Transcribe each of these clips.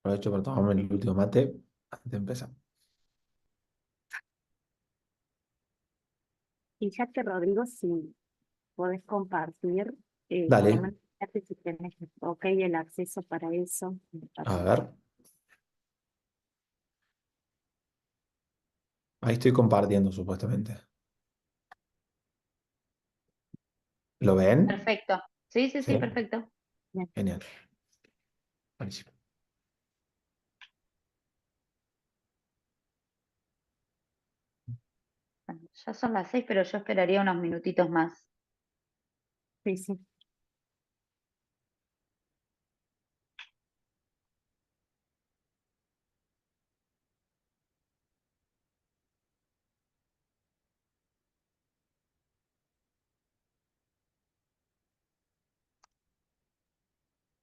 Aprovecho para tomarme el último mate antes de empezar. Fíjate, Rodrigo, si podés compartir, por lo Dale, menos fíjate si tenés ok el acceso para eso. a ver. Ahí estoy compartiendo supuestamente. ¿Lo ven? Perfecto. Sí, sí, sí, Sí. perfecto. Bien. Genial. Buenísimo. Bueno, ya son las 6, pero yo esperaría unos minutitos más. Sí, sí.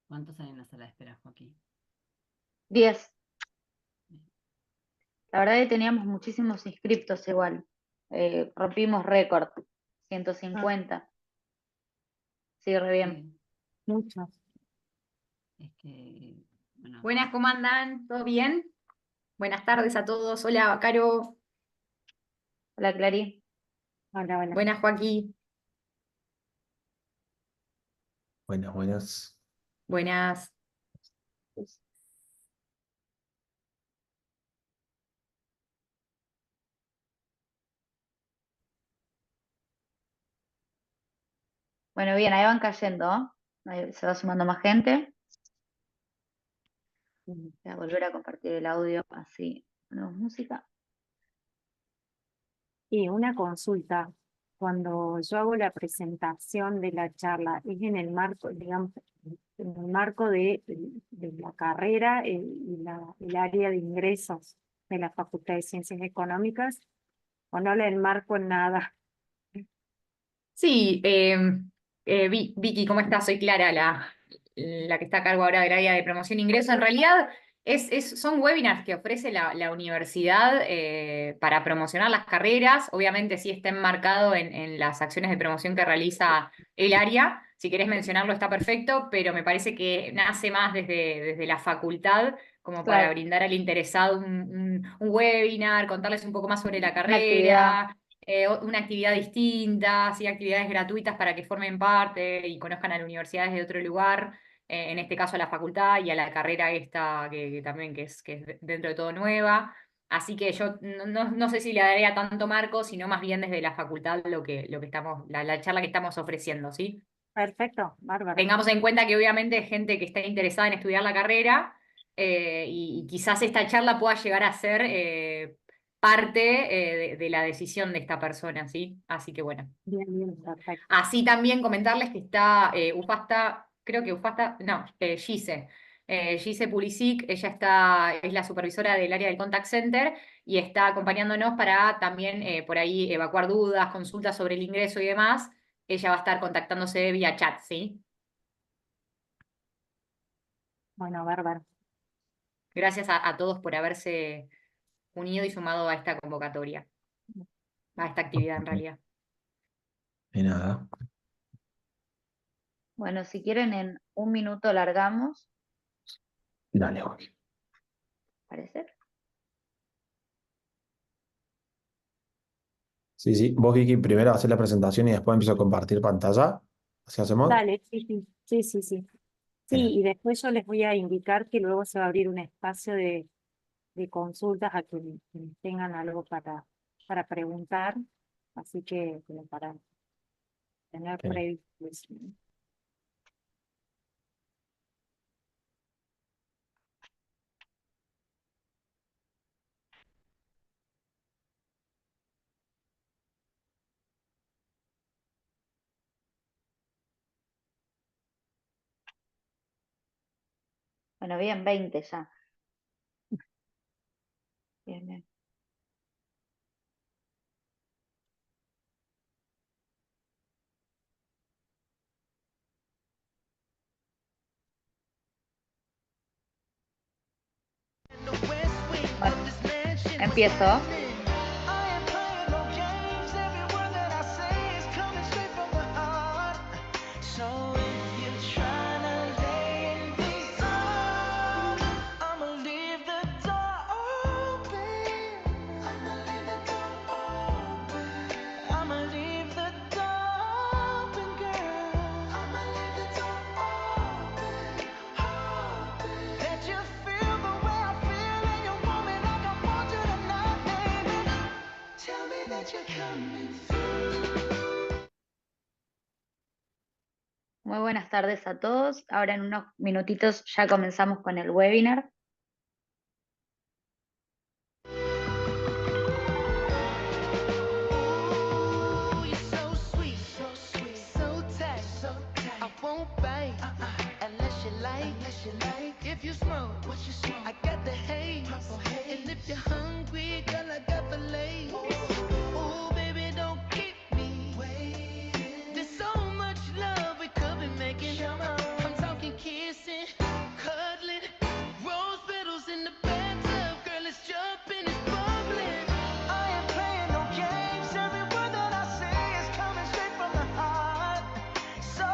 ¿Cuántos hay en la sala de espera, Joaquín? 10. La verdad que teníamos muchísimos inscriptos igual. Rompimos récord. Ah, 150. Sí, re bien. muchos. Es que, bueno, Buenas, ¿cómo andan? ¿Todo bien? Buenas tardes a todos. Hola, Caro. Hola, Clary. Hola, hola. Buenas, Joaquín. Buenas, buenas. Buenas. Bueno, bien, ahí van cayendo, ¿no? Ahí se va sumando más gente. Voy a volver a compartir el audio, así ponemos música. Y una consulta, cuando yo hago la presentación de la charla, ¿es en el marco, digamos, en el marco de la carrera y el área de ingresos de la Facultad de Ciencias Económicas, o no la enmarco en nada? Sí, Vicky, ¿cómo estás? Soy Clara, la que está a cargo ahora del área de promoción e ingreso. En realidad, son webinars que ofrece la universidad para promocionar las carreras. Obviamente, sí está enmarcado en las acciones de promoción que realiza el área. Si querés mencionarlo, está perfecto, pero me parece que nace más desde la facultad, como para Claro, brindar al interesado un webinar, contarles un poco más sobre la una actividad. carrera, una actividad distinta, así actividades gratuitas para que formen parte y conozcan a la universidad desde otro lugar, en este caso a la facultad y a la carrera esta que también que es dentro de todo nueva. Así que yo no sé si le daría tanto marco, sino más bien desde la facultad lo que estamos, la charla que estamos ofreciendo, ¿sí? Perfecto, bárbaro. Tengamos en cuenta que obviamente hay gente que está interesada en estudiar la carrera, y quizás esta charla pueda llegar a ser parte de la decisión de esta persona, ¿sí? Así que bueno. Bien, bien, perfecto. Así también comentarles que está Ufasta, creo que Ufasta, no, Gise. Gise Pulisic, ella es la supervisora del área del contact center y está acompañándonos para también por ahí evacuar dudas, consultas sobre el ingreso y demás. Ella va a estar contactándose vía chat, ¿sí? Bueno, bárbaro. Gracias a todos por haberse unido y sumado a esta convocatoria, a esta actividad en realidad. De nada. Bueno, si quieren, en un minuto largamos, Dale, Joaquín. parece. Sí, sí. Vos, Vicky, primero hacer la presentación y después empiezo a compartir pantalla. ¿Así hacemos? Dale, sí, sí, sí, sí, sí. Sí, Genial. y después yo les voy a indicar que luego se va a abrir un espacio de consultas a quienes tengan algo para preguntar, así que como para tener Genial. previsto eso, ¿no? Bueno, bien, 20 ya. Bien, bien. Bueno, empiezo. Muy buenas tardes a todos. Ahora en unos minutitos ya comenzamos con el webinar. If you smoke, what you smoke? I got the haze. And if you're hungry, girl, I got the lace. Ooh, baby, don't keep me waiting. There's so much love we could be making. I'm talking kissing, cuddling, rose petals in the bathtub. Girl, it's jumping, it's bubbling. I ain't playing no games. Every word that I say is coming straight from the heart. So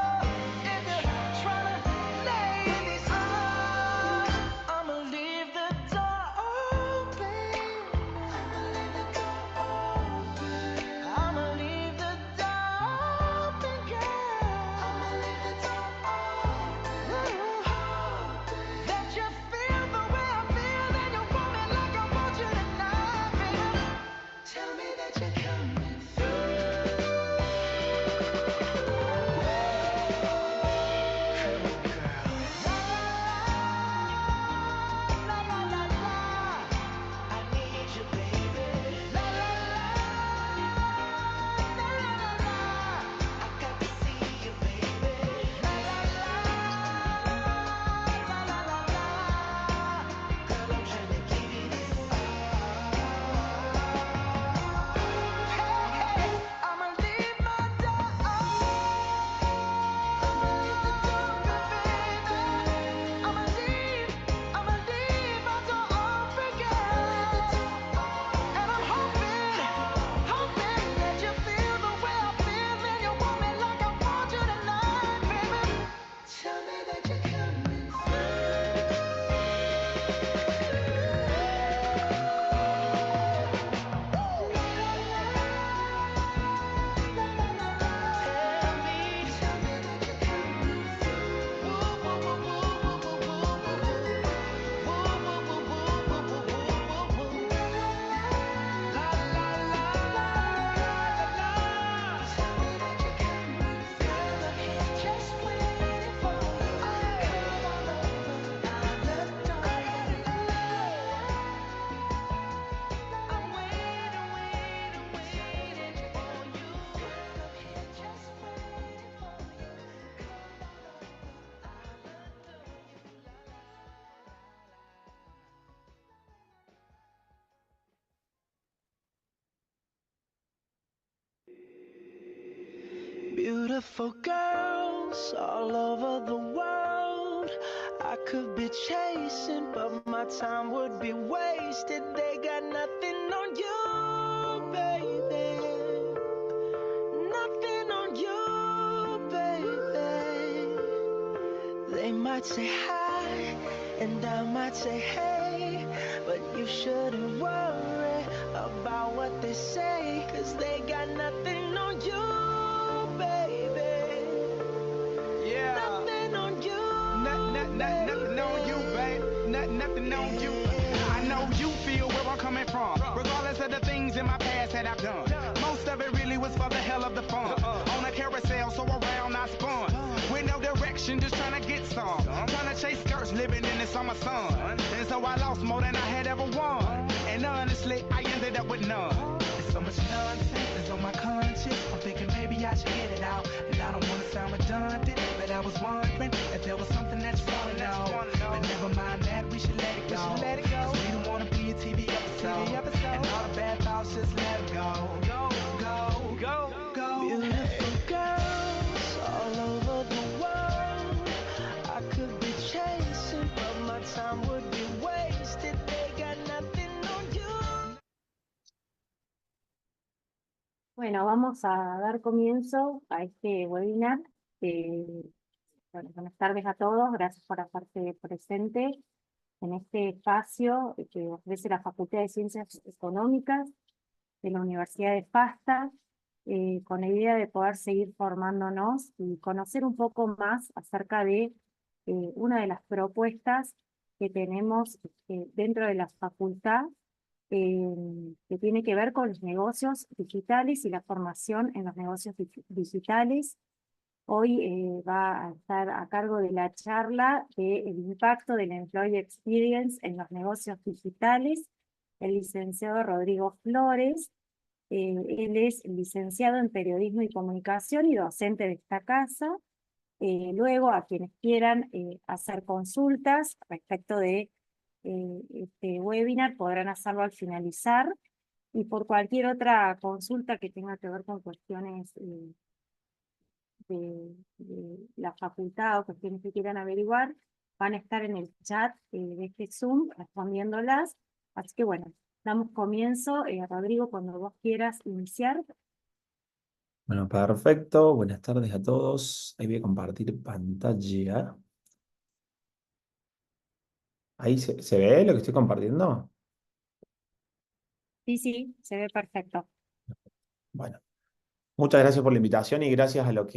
if you're trying to lay in these arms, I'ma leave the door open. I'ma leave the door open. I'ma leave the door open, girl. I'ma leave the door open. That you feel the way I feel, and you want me like I want you tonight, baby. Tell me that you're coming through. La la la la, I need you, baby. La la la, la la la la, I got to see you, baby. La la la, la la la la, girl, I'm trying to give you this Hey, I'ma leave my door open. I'ma leave the door open, baby. I'ma leave my door open, girl. And I'm hoping that you feel the way I feel, and you want me like I want you tonight, baby. Tell me that you're coming Just waiting for you. I'm waiting for you. Just waiting for you. Beautiful girls all over the world. I could be chasing, but my time would be wasted. They got nothing on you, baby. Nothing on you, baby. They might say hi, and I might say hey, but you shouldn't worry about what they say, 'cause they got nothing on you, baby. Yeah. Nothing on you. Nothing on you, babe. Nothing on you. I know you feel where I'm coming from, regardless of the things in my past that I've done. Most of it really was for the hell of the fun. On a carousel, so around I spun. With no direction, just trying to get some. Trying to chase skirts, living in the summer sun. And so I lost more than I had ever won. And honestly, I ended up with none. There's so much nonsense that's on my conscience. I'm thinking maybe I should get it out. And I don't want to sound redundant, but I was wondering if there was something that you want to know. But never mind that, we should let it go. 'Cause we don't want to be a TV episode. And all the bad thoughts, just let it go. Go. Beautiful girls all over the world. I could be chasing, but my time would be wasted. They got nothing on you. Bueno, vamos a dar comienzo a este webinar. Bueno, buenas tardes a todos, gracias por hacerte presente en este espacio que ofrece la Facultad de Ciencias Económicas de la Universidad de FASTA, con la idea de poder seguir formándonos y conocer un poco más acerca de una de las propuestas que tenemos dentro de la facultad que tiene que ver con los negocios digitales y la formación en los negocios digitales. Hoy va a estar a cargo de la charla del impacto del Employee Experience en los negocios digitales el licenciado Rodrigo Flores. Él es licenciado en Periodismo y Comunicación y docente de esta casa. Luego, a quienes quieran hacer consultas respecto de este webinar, podrán hacerlo al finalizar. Y por cualquier otra consulta que tenga que ver con cuestiones de la facultad o cuestiones que quieran averiguar, van a estar en el chat de este Zoom respondiéndolas. Así que bueno, damos comienzo. Rodrigo, cuando vos quieras iniciar. Bueno, perfecto. Buenas tardes a todos. Ahí voy a compartir pantalla. ¿Ahí se ve lo que estoy compartiendo? Sí, sí, se ve perfecto. Bueno, muchas gracias por la invitación y gracias a los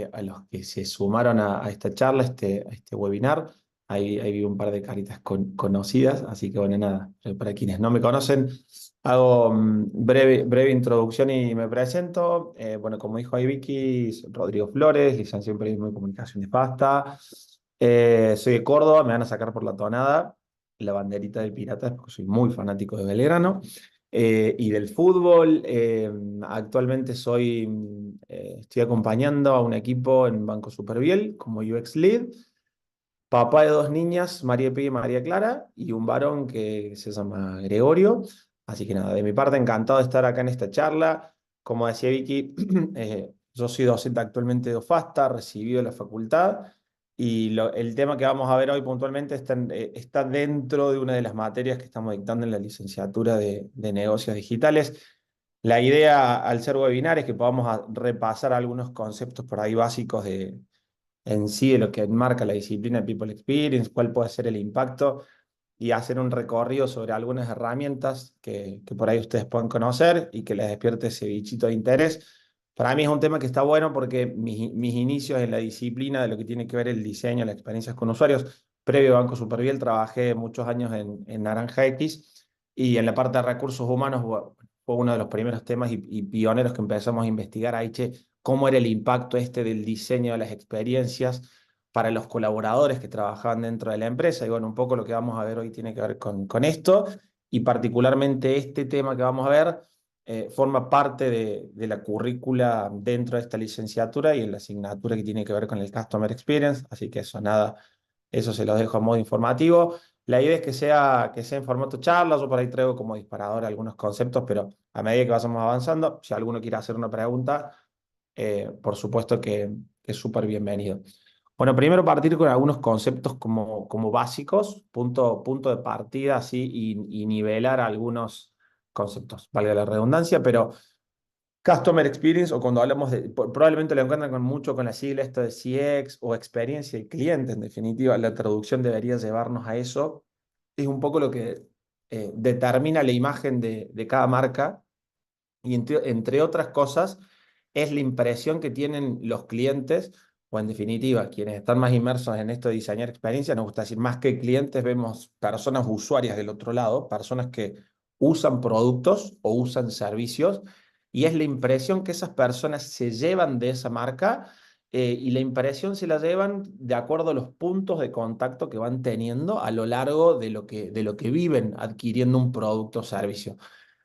que se sumaron a esta charla, a este webinar. Ahí vi un par de caritas conocidas, así que bueno, nada, para quienes no me conocen, hago breve introducción y me presento. Bueno, como dijo ahí Vicky, soy Rodrigo Flores, licenciado en Periodismo y Comunicación de FASTA. Soy de Córdoba, me van a sacar por la tonada, la banderita del Pirata, porque soy muy fanático de Belgrano. Y del fútbol. Actualmente estoy acompañando a un equipo en Banco Superviel como UX Lead, papá de dos niñas, María Pía y María Clara, y un varón que se llama Gregorio. Así que nada, de mi parte encantado de estar acá en esta charla. Como decía Vicky, yo soy docente actualmente de OFASTA, recibido de la facultad, y el tema que vamos a ver hoy puntualmente está dentro de una de las materias que estamos dictando en la licenciatura de negocios digitales. La idea al ser webinar es que podamos repasar algunos conceptos por ahí básicos en sí de lo que enmarca la disciplina de People Experience, cuál puede ser el impacto y hacer un recorrido sobre algunas herramientas que por ahí ustedes puedan conocer y que les despierte ese bichito de interés. Para mí es un tema que está bueno porque mis inicios en la disciplina de lo que tiene que ver el diseño, las experiencias con usuarios, previo a Banco Superviel, trabajé muchos años en Naranja X y en la parte de recursos humanos fue uno de los primeros temas y pioneros que empezamos a investigar ahí, che, cómo era el impacto este del diseño de las experiencias para los colaboradores que trabajaban dentro de la empresa. Y bueno, un poco lo que vamos a ver hoy tiene que ver con esto, y particularmente este tema que vamos a ver forma parte de la currícula dentro de esta licenciatura y en la asignatura que tiene que ver con el Customer Experience, así que eso nada, eso se los dejo a modo informativo. La idea es que sea en formato charla, yo por ahí traigo como disparador algunos conceptos, pero a medida que vayamos avanzando, si alguno quiere hacer una pregunta, por supuesto que es súper bienvenido. Bueno, primero partir con algunos conceptos como básicos, punto de partida, así, y nivelar algunos conceptos, valga la redundancia, pero Customer Experience, o cuando hablamos probablemente lo encuentran mucho con la sigla esto de CX o experiencia del cliente, en definitiva, la traducción debería llevarnos a eso, es un poco lo que determina la imagen de cada marca y entre otras cosas, es la impresión que tienen los clientes, o en definitiva, quienes están más inmersos en esto de diseñar experiencia, nos gusta decir más que clientes, vemos personas usuarias del otro lado, personas que usan productos o usan servicios, y es la impresión que esas personas se llevan de esa marca, y la impresión se la llevan de acuerdo a los puntos de contacto que van teniendo a lo largo de lo que viven adquiriendo un producto o servicio.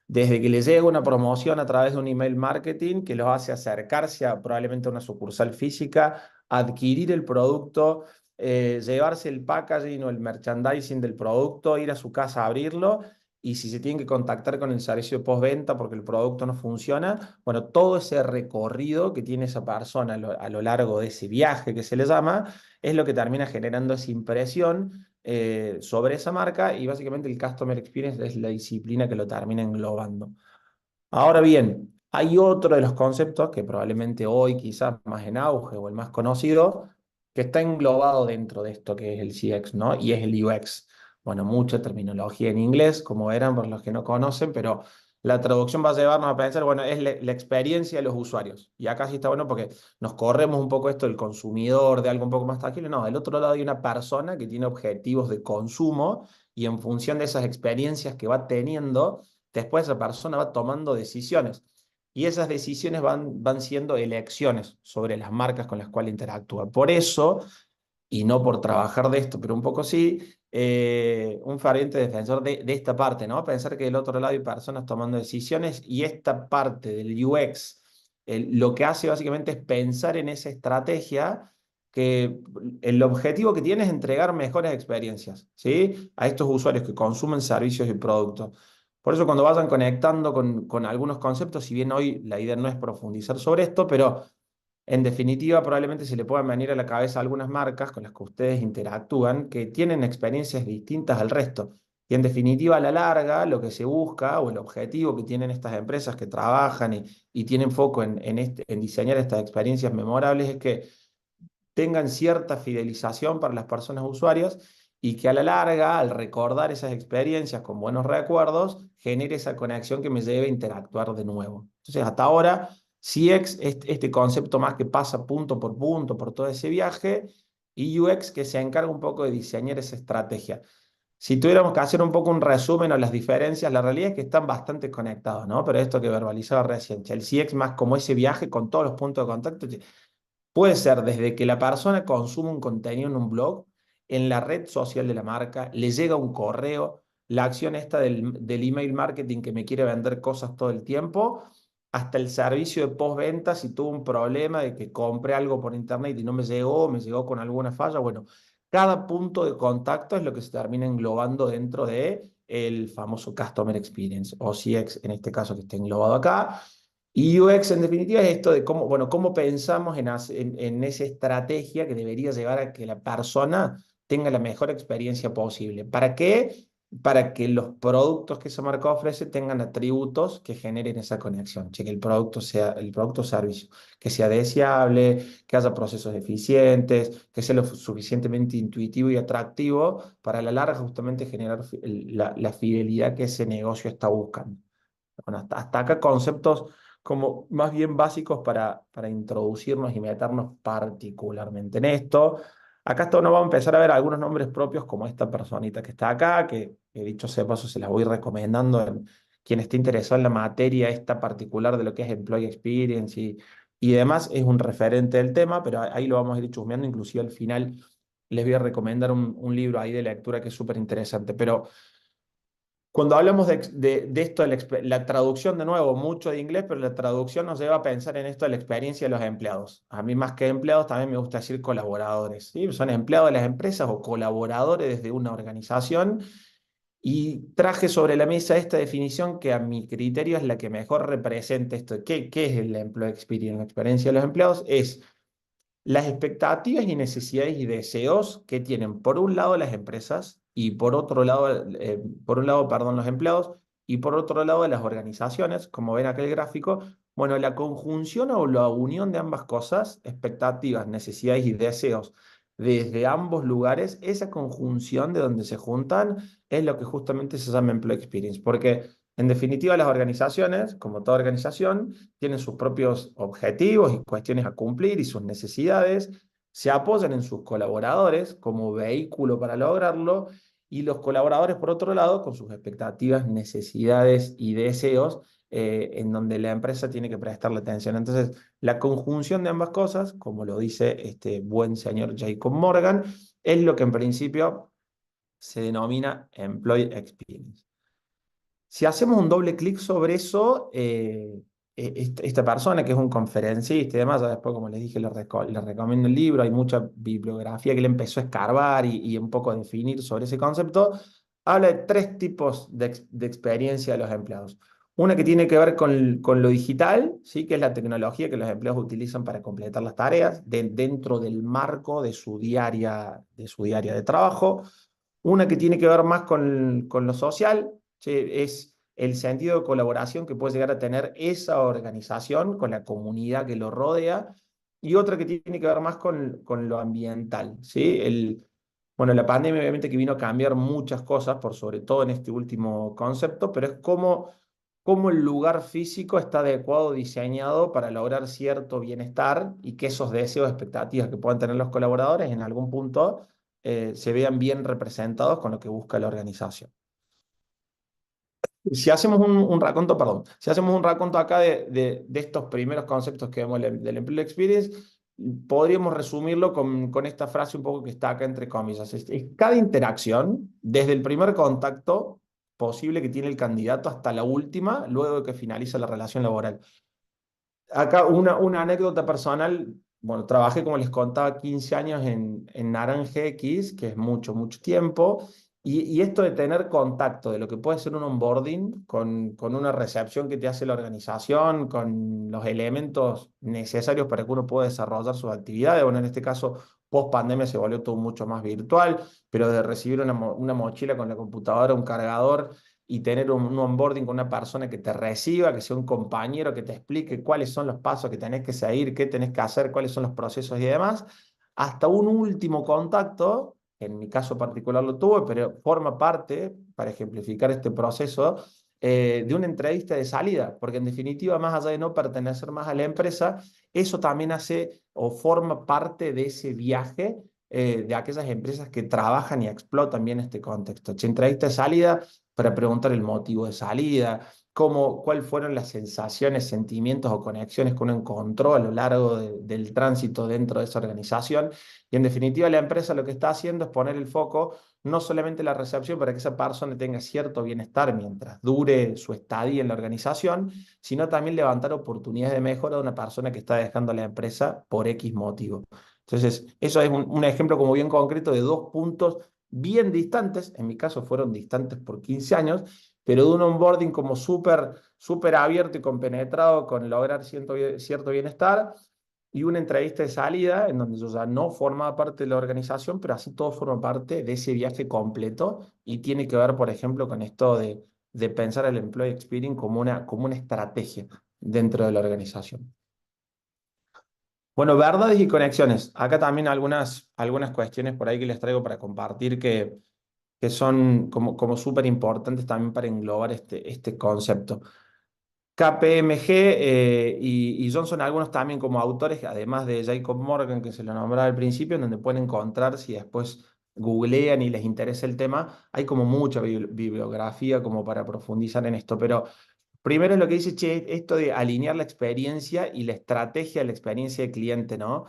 Desde que les llega una promoción a través de un email marketing que los hace acercarse probablemente a una sucursal física, adquirir el producto, llevarse el packaging o el merchandising del producto, ir a su casa a abrirlo, y si se tienen que contactar con el servicio de postventa porque el producto no funciona, bueno, todo ese recorrido que tiene esa persona a lo largo de ese viaje que se le llama, es lo que termina generando esa impresión sobre esa marca, y básicamente el Customer Experience es la disciplina que lo termina englobando. Ahora bien, hay otro de los conceptos que probablemente hoy quizás más en auge o el más conocido, que está englobado dentro de esto que es el CX, ¿no? Y es el UX. Bueno, mucha terminología en inglés, como verán por los que no conocen, pero la traducción va a llevarnos a pensar, bueno, es la experiencia de los usuarios. Y acá sí está bueno porque nos corremos un poco esto del consumidor, de algo un poco más tangible. No, del otro lado hay una persona que tiene objetivos de consumo y en función de esas experiencias que va teniendo, después esa persona va tomando decisiones. Y esas decisiones van siendo elecciones sobre las marcas con las cuales interactúa. Por eso, y no por trabajar de esto, pero un poco sí, un ferviente defensor de esta parte, ¿no? Pensar que del otro lado hay personas tomando decisiones y esta parte del UX, lo que hace básicamente es pensar en esa estrategia que el objetivo que tiene es entregar mejores experiencias, ¿sí? A estos usuarios que consumen servicios y productos. Por eso cuando vayan conectando con algunos conceptos, si bien hoy la idea no es profundizar sobre esto, pero en definitiva, probablemente se le puedan venir a la cabeza algunas marcas con las que ustedes interactúan que tienen experiencias distintas al resto. Y en definitiva, a la larga, lo que se busca o el objetivo que tienen estas empresas que trabajan y tienen foco en diseñar estas experiencias memorables es que tengan cierta fidelización para las personas usuarias y que a la larga, al recordar esas experiencias con buenos recuerdos, genere esa conexión que me lleve a interactuar de nuevo. Entonces, hasta ahora, CX es este concepto más que pasa punto por todo ese viaje, y UX que se encarga un poco de diseñar esa estrategia. Si tuviéramos que hacer un poco un resumen o las diferencias, la realidad es que están bastante conectados, ¿no? Pero esto que verbalizaba recién, el CX más como ese viaje con todos los puntos de contacto. Puede ser desde que la persona consume un contenido en un blog, en la red social de la marca, le llega un correo, la acción esta del email marketing que me quiere vender cosas todo el tiempo, hasta el servicio de postventa si tuvo un problema de que compré algo por internet y no me llegó con alguna falla. Bueno, cada punto de contacto es lo que se termina englobando dentro de el famoso Customer Experience o CX en este caso que está englobado acá. Y UX en definitiva es esto de cómo, bueno, cómo pensamos en esa estrategia que debería llevar a que la persona tenga la mejor experiencia posible. ¿Para qué? Para que los productos que esa marca ofrece tengan atributos que generen esa conexión, que el producto sea, el producto o servicio, que sea deseable, que haya procesos eficientes, que sea lo suficientemente intuitivo y atractivo para a la larga justamente generar la fidelidad que ese negocio está buscando. Bueno, hasta acá conceptos como más bien básicos para introducirnos y meternos particularmente en esto. Acá esto nos vamos a empezar a ver algunos nombres propios como esta personita que está acá, que dicho sea de paso se las voy recomendando en quien esté interesado en la materia esta particular de lo que es Employee Experience y demás, es un referente del tema, pero ahí lo vamos a ir chusmeando, inclusive al final les voy a recomendar un libro ahí de lectura que es súper interesante, pero cuando hablamos de esto, la traducción, de nuevo, mucho de inglés, pero la traducción nos lleva a pensar en esto de la experiencia de los empleados. A mí más que empleados también me gusta decir colaboradores, ¿sí? Son empleados de las empresas o colaboradores desde una organización. Y traje sobre la mesa esta definición que a mi criterio es la que mejor representa esto. ¿Qué es el employee experience? La experiencia de los empleados es las expectativas y necesidades y deseos que tienen por un lado las empresas y por un lado, perdón, los empleados y por otro lado las organizaciones, como ven aquel gráfico, bueno, la conjunción o la unión de ambas cosas, expectativas, necesidades y deseos desde ambos lugares, esa conjunción de donde se juntan es lo que justamente se llama Employee Experience, porque en definitiva las organizaciones, como toda organización, tienen sus propios objetivos y cuestiones a cumplir y sus necesidades, se apoyan en sus colaboradores como vehículo para lograrlo y los colaboradores, por otro lado, con sus expectativas, necesidades y deseos, en donde la empresa tiene que prestarle atención. Entonces, la conjunción de ambas cosas, como lo dice este buen señor Jacob Morgan, es lo que en principio se denomina Employee Experience. Si hacemos un doble clic sobre eso, esta persona que es un conferencista y demás, ya después, como les dije, le recomiendo el libro, hay mucha bibliografía que le empezó a escarbar y un poco a definir sobre ese concepto, habla de tres tipos de experiencia de los empleados. Una que tiene que ver con lo digital, ¿sí? Que es la tecnología que los empleados utilizan para completar las tareas dentro del marco de su diaria de trabajo. Una que tiene que ver más con lo social, ¿sí? Es el sentido de colaboración que puede llegar a tener esa organización con la comunidad que lo rodea. Y otra que tiene que ver más con lo ambiental, ¿sí? Bueno, la pandemia obviamente que vino a cambiar muchas cosas, por sobre todo en este último concepto, pero es cómo el lugar físico está adecuado, diseñado para lograr cierto bienestar y que esos deseos, expectativas que puedan tener los colaboradores en algún punto se vean bien representados con lo que busca la organización. Si hacemos un raconto, perdón, si hacemos un raconto acá de estos primeros conceptos que vemos del Employee Experience, podríamos resumirlo con esta frase un poco que está acá entre comillas. Es cada interacción, desde el primer contacto posible que tiene el candidato hasta la última, luego de que finaliza la relación laboral. Acá una anécdota personal, bueno, trabajé, como les contaba, 15 años en Naranja X, que es mucho, mucho tiempo, y esto de tener contacto, de lo que puede ser un onboarding, con una recepción que te hace la organización, con los elementos necesarios para que uno pueda desarrollar sus actividades, bueno, en este caso, post pandemia se volvió todo mucho más virtual, pero de recibir una mochila con la computadora, un cargador, y tener un onboarding con una persona que te reciba, que sea un compañero que te explique cuáles son los pasos que tenés que seguir, qué tenés que hacer, cuáles son los procesos y demás, hasta un último contacto, en mi caso particular lo tuve, pero forma parte, para ejemplificar este proceso, de una entrevista de salida, porque en definitiva, más allá de no pertenecer más a la empresa, eso también hace o forma parte de ese viaje de aquellas empresas que trabajan y explotan bien este contexto. Entrevista de salida para preguntar el motivo de salida, cuáles fueron las sensaciones, sentimientos o conexiones que uno encontró a lo largo del tránsito dentro de esa organización. Y en definitiva, la empresa lo que está haciendo es poner el foco no solamente en la recepción para que esa persona tenga cierto bienestar mientras dure su estadía en la organización, sino también levantar oportunidades de mejora de una persona que está dejando la empresa por X motivo. Entonces, eso es un ejemplo como bien concreto de dos puntos bien distantes, en mi caso fueron distantes por 15 años, pero de un onboarding como súper abierto y compenetrado con lograr cierto bienestar, y una entrevista de salida en donde yo ya no formaba parte de la organización, pero así todo forma parte de ese viaje completo y tiene que ver, por ejemplo, con esto de pensar el Employee Experience como una estrategia dentro de la organización. Bueno, verdades y conexiones. Acá también algunas cuestiones por ahí que les traigo para compartir que son como súper importantes también para englobar este concepto. KPMG y Johnson, algunos también como autores, además de Jacob Morgan, que se lo nombraba al principio, en donde pueden encontrar, si después googlean y les interesa el tema, hay como mucha bibliografía como para profundizar en esto, pero primero es lo que dice, che, esto de alinear la experiencia y la estrategia de la experiencia del cliente, ¿no?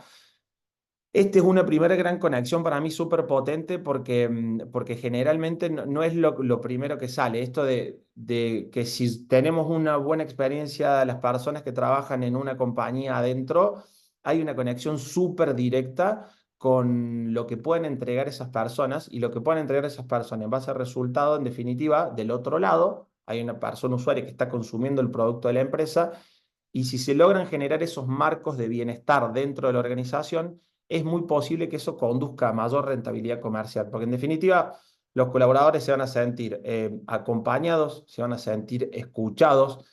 Esta es una primera gran conexión para mí súper potente porque generalmente no es lo primero que sale. Esto de que si tenemos una buena experiencia de las personas que trabajan en una compañía adentro, hay una conexión súper directa con lo que pueden entregar esas personas y lo que pueden entregar esas personas en base al resultado, en definitiva, del otro lado, hay una persona usuaria que está consumiendo el producto de la empresa y si se logran generar esos marcos de bienestar dentro de la organización, es muy posible que eso conduzca a mayor rentabilidad comercial, porque en definitiva los colaboradores se van a sentir acompañados, se van a sentir escuchados,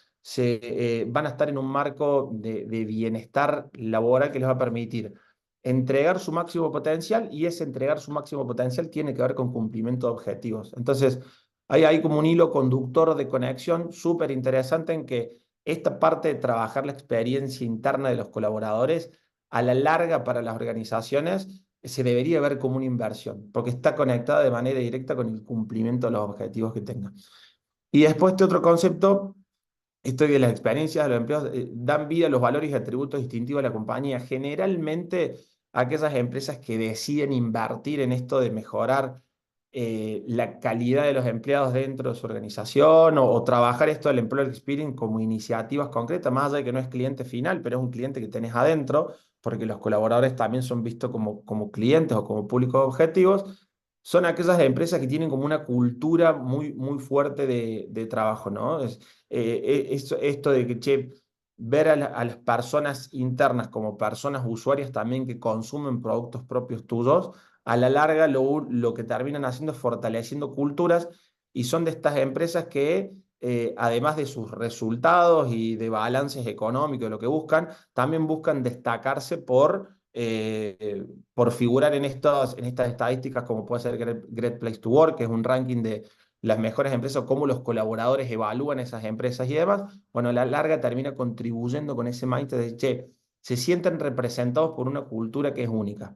van a estar en un marco de bienestar laboral que les va a permitir entregar su máximo potencial y ese entregar su máximo potencial tiene que ver con cumplimiento de objetivos. Entonces, hay como un hilo conductor de conexión súper interesante en que esta parte de trabajar la experiencia interna de los colaboradores a la larga para las organizaciones se debería ver como una inversión, porque está conectada de manera directa con el cumplimiento de los objetivos que tengan. Y después este otro concepto, esto de las experiencias de los empleados, dan vida a los valores y atributos distintivos de la compañía. Generalmente, aquellas empresas que deciden invertir en esto de mejorar la calidad de los empleados dentro de su organización o trabajar esto del Employer Experience como iniciativas concretas, más allá de que no es cliente final, pero es un cliente que tenés adentro, porque los colaboradores también son vistos como clientes o como públicos objetivos, son aquellas empresas que tienen como una cultura muy fuerte de trabajo, ¿no? Esto de que, che, ver a las personas internas como personas usuarias también que consumen productos propios tuyos, a la larga lo que terminan haciendo es fortaleciendo culturas y son de estas empresas que, además de sus resultados y de balances económicos, lo que buscan, también buscan destacarse por figurar en estas estadísticas como puede ser Great Place to Work, que es un ranking de las mejores empresas, cómo los colaboradores evalúan esas empresas y demás. Bueno, a la larga termina contribuyendo con ese mindset de, che, se sienten representados por una cultura que es única.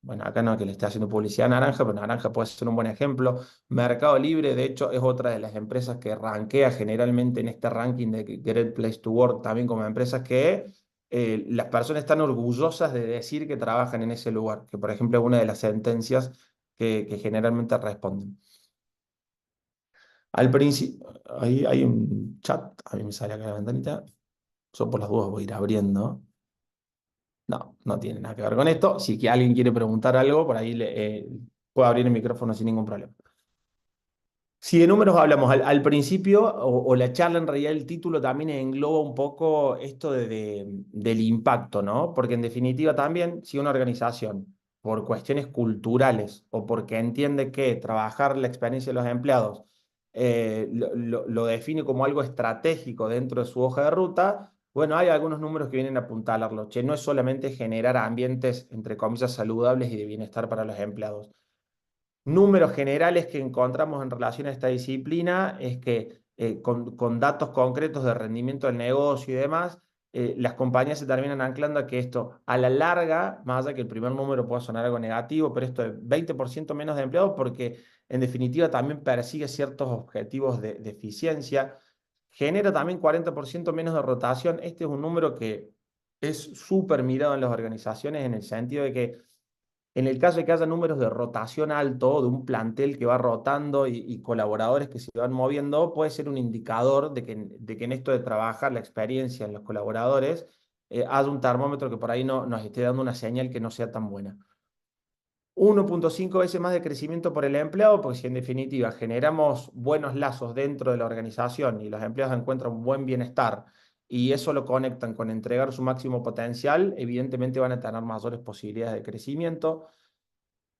bueno, acá no es que le esté haciendo publicidad a Naranja, pero Naranja puede ser un buen ejemplo. Mercado Libre, de hecho, es otra de las empresas que rankea generalmente en este ranking de Great Place to Work, también como empresas que las personas están orgullosas de decir que trabajan en ese lugar, que por ejemplo es una de las sentencias que generalmente responden. Al principio, ahí hay un chat, a mí me sale acá la ventanita, yo por las dudas voy a ir abriendo. No, no tiene nada que ver con esto. Si que alguien quiere preguntar algo, por ahí puedo abrir el micrófono sin ningún problema. Si de números hablamos al principio, o la charla en realidad, el título también engloba un poco esto del impacto, ¿no? Porque en definitiva también, si una organización, por cuestiones culturales o porque entiende que trabajar la experiencia de los empleados lo define como algo estratégico dentro de su hoja de ruta, bueno, hay algunos números que vienen a apuntalarlo. Che, no es solamente generar ambientes, entre comillas, saludables y de bienestar para los empleados. Números generales que encontramos en relación a esta disciplina es que con datos concretos de rendimiento del negocio y demás, las compañías se terminan anclando a que esto a la larga, más allá que el primer número pueda sonar algo negativo, pero esto es 20% menos de empleados porque en definitiva también persigue ciertos objetivos de eficiencia, genera también 40% menos de rotación. Este es un número que es súper mirado en las organizaciones en el sentido de que en el caso de que haya números de rotación alto, de un plantel que va rotando y colaboradores que se van moviendo, puede ser un indicador de que en esto de trabajar la experiencia en los colaboradores, haya un termómetro que por ahí no, nos esté dando una señal que no sea tan buena. 1.5 veces más de crecimiento por el empleado, porque si en definitiva generamos buenos lazos dentro de la organización y los empleados encuentran un buen bienestar y eso lo conectan con entregar su máximo potencial, evidentemente van a tener mayores posibilidades de crecimiento.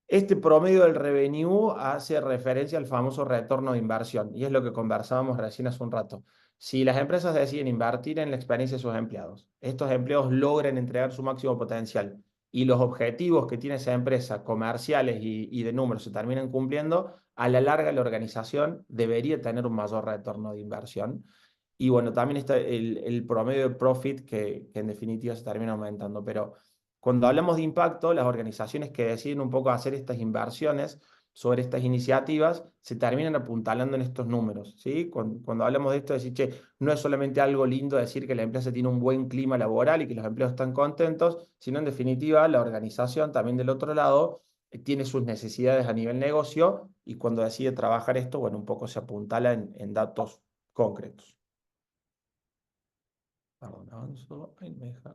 Este promedio del revenue hace referencia al famoso retorno de inversión y es lo que conversábamos recién hace un rato. Si las empresas deciden invertir en la experiencia de sus empleados, estos empleados logran entregar su máximo potencial y los objetivos que tiene esa empresa comerciales y de números se terminan cumpliendo, a la larga la organización debería tener un mayor retorno de inversión. Y bueno, también está el promedio de profit que en definitiva se termina aumentando, pero cuando hablamos de impacto, las organizaciones que deciden un poco hacer estas inversiones sobre estas iniciativas se terminan apuntalando en estos números, ¿sí? Cuando hablamos de esto, decir, che, no es solamente algo lindo decir que la empresa tiene un buen clima laboral y que los empleados están contentos, sino en definitiva la organización también del otro lado tiene sus necesidades a nivel negocio y cuando decide trabajar esto, bueno, un poco se apuntala en datos concretos. Perdón, avanzo. Ahí me deja.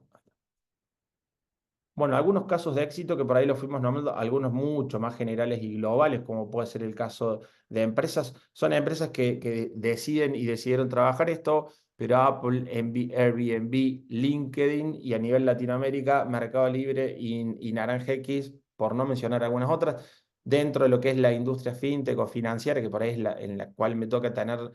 Bueno, algunos casos de éxito que por ahí los fuimos nombrando, algunos mucho más generales y globales, como puede ser el caso de empresas, son empresas que deciden y decidieron trabajar esto, pero Apple, Airbnb, LinkedIn y a nivel Latinoamérica, Mercado Libre y Naranja X, por no mencionar algunas otras, dentro de lo que es la industria fintech o financiera, que por ahí es en la cual me toca tener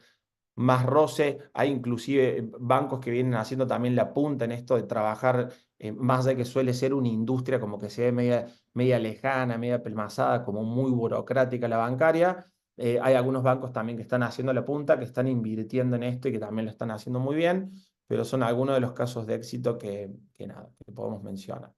más roce. Hay inclusive bancos que vienen haciendo también la punta en esto de trabajar, más de que suele ser una industria como que se ve media lejana, media pelmazada, como muy burocrática la bancaria. Hay algunos bancos también que están haciendo la punta, que están invirtiendo en esto y que también lo están haciendo muy bien, pero son algunos de los casos de éxito nada, que podemos mencionar.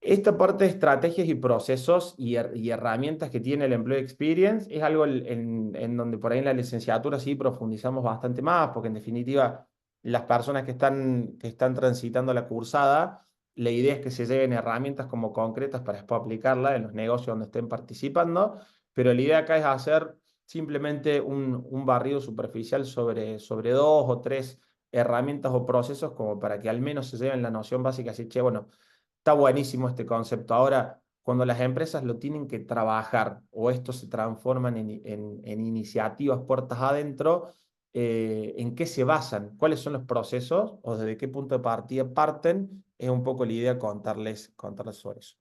Esta parte de estrategias y procesos y herramientas que tiene el Employee Experience es algo en donde por ahí en la licenciatura sí profundizamos bastante más, porque en definitiva las personas que están transitando la cursada, la idea es que se lleven herramientas como concretas para después aplicarla en los negocios donde estén participando, pero la idea acá es hacer simplemente un barrido superficial sobre 2 o 3 herramientas o procesos como para que al menos se lleven la noción básica, así, che, bueno, está buenísimo este concepto. Ahora, cuando las empresas lo tienen que trabajar o esto se transforman en iniciativas puertas adentro, ¿en qué se basan? ¿Cuáles son los procesos o desde qué punto de partida parten? Es un poco la idea contarles sobre eso.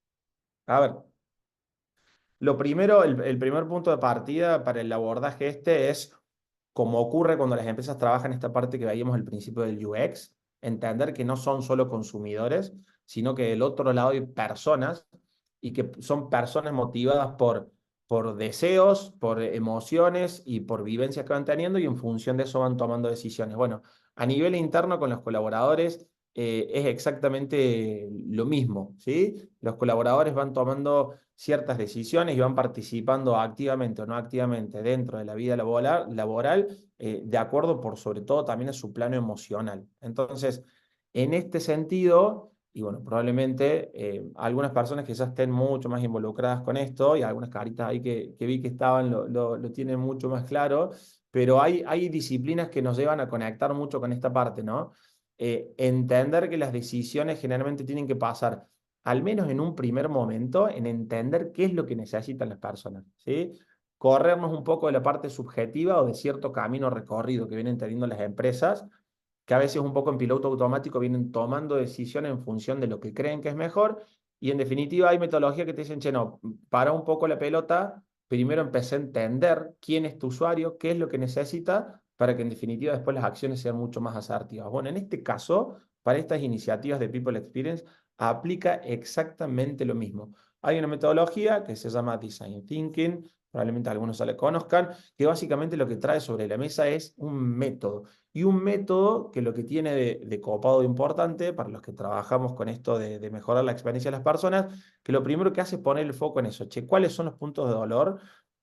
A ver, lo primero, el primer punto de partida para el abordaje es, como ocurre cuando las empresas trabajan esta parte que veíamos al principio del UX, entender que no son solo consumidores, sino que del otro lado hay personas y que son personas motivadas por deseos, por emociones y por vivencias que van teniendo y en función de eso van tomando decisiones. Bueno, a nivel interno con los colaboradores, es exactamente lo mismo, ¿sí? Los colaboradores van tomando ciertas decisiones y van participando activamente o no activamente dentro de la vida laboral, de acuerdo por sobre todo también a su plano emocional. Entonces, en este sentido, y bueno, probablemente algunas personas que ya estén mucho más involucradas con esto, y algunas caritas ahí que vi que estaban lo tienen mucho más claro, pero hay disciplinas que nos llevan a conectar mucho con esta parte, ¿no? Entender que las decisiones generalmente tienen que pasar, al menos en un primer momento, en entender qué es lo que necesitan las personas, ¿sí? Corrernos un poco de la parte subjetiva o de cierto camino recorrido que vienen teniendo las empresas, que a veces un poco en piloto automático vienen tomando decisiones en función de lo que creen que es mejor, y en definitiva hay metodologías que te dicen, che, no, para un poco la pelota, primero empecé a entender quién es tu usuario, qué es lo que necesita, para que en definitiva después las acciones sean mucho más asertivas. Bueno, en este caso, para estas iniciativas de People Experience, aplica exactamente lo mismo. Hay una metodología que se llama Design Thinking, probablemente algunos ya la conozcan, que básicamente lo que trae sobre la mesa es un método. Y un método que lo que tiene de copado importante para los que trabajamos con esto de mejorar la experiencia de las personas, que lo primero que hace es poner el foco en eso. Che, ¿cuáles son los puntos de dolor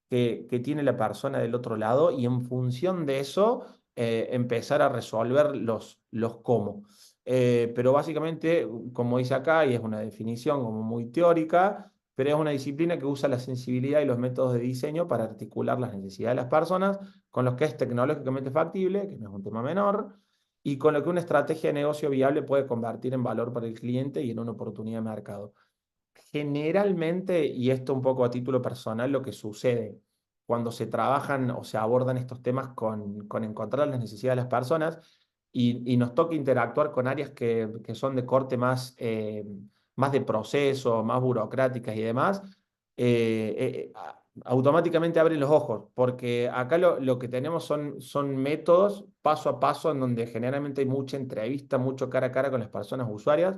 que tiene la persona del otro lado? Y en función de eso, empezar a resolver los cómo. Pero básicamente, como dice acá, y es una definición como muy teórica, pero es una disciplina que usa la sensibilidad y los métodos de diseño para articular las necesidades de las personas con lo que es tecnológicamente factible, que no es un tema menor, y con lo que una estrategia de negocio viable puede convertir en valor para el cliente y en una oportunidad de mercado. Generalmente, y esto un poco a título personal, lo que sucede cuando se trabajan o se abordan estos temas con encontrar las necesidades de las personas y nos toca interactuar con áreas que son de corte más de proceso, más burocráticas y demás, automáticamente abren los ojos, porque acá lo que tenemos son métodos paso a paso en donde generalmente hay mucha entrevista, mucho cara a cara con las personas usuarias,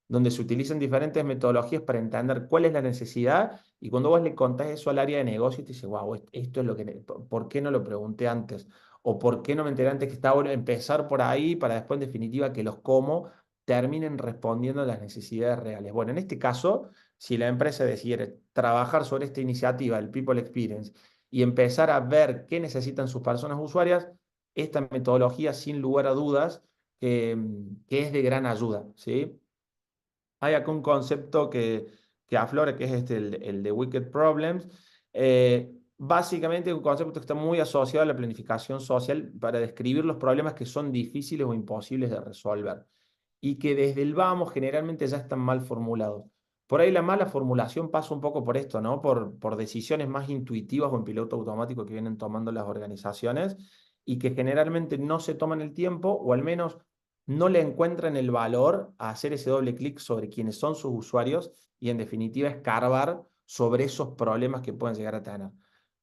donde se utilizan diferentes metodologías para entender cuál es la necesidad, y cuando vos le contás eso al área de negocio, te dice, wow, esto es lo que, ¿por qué no lo pregunté antes? ¿O por qué no me enteré antes que estaba bueno empezar por ahí para después, en definitiva, que los cómo terminen respondiendo a las necesidades reales? Bueno, en este caso, si la empresa decidiera trabajar sobre esta iniciativa, el People Experience, y empezar a ver qué necesitan sus personas usuarias, esta metodología, sin lugar a dudas, que es de gran ayuda, ¿sí? Hay acá un concepto que aflora, que es el de Wicked Problems. Básicamente un concepto que está muy asociado a la planificación social para describir los problemas que son difíciles o imposibles de resolver y que desde el vamos generalmente ya están mal formulados. Por ahí la mala formulación pasa un poco por esto, ¿no? Por decisiones más intuitivas o en piloto automático que vienen tomando las organizaciones y que generalmente no se toman el tiempo, o al menos no le encuentran el valor a hacer ese doble clic sobre quiénes son sus usuarios y en definitiva escarbar sobre esos problemas que pueden llegar a tener.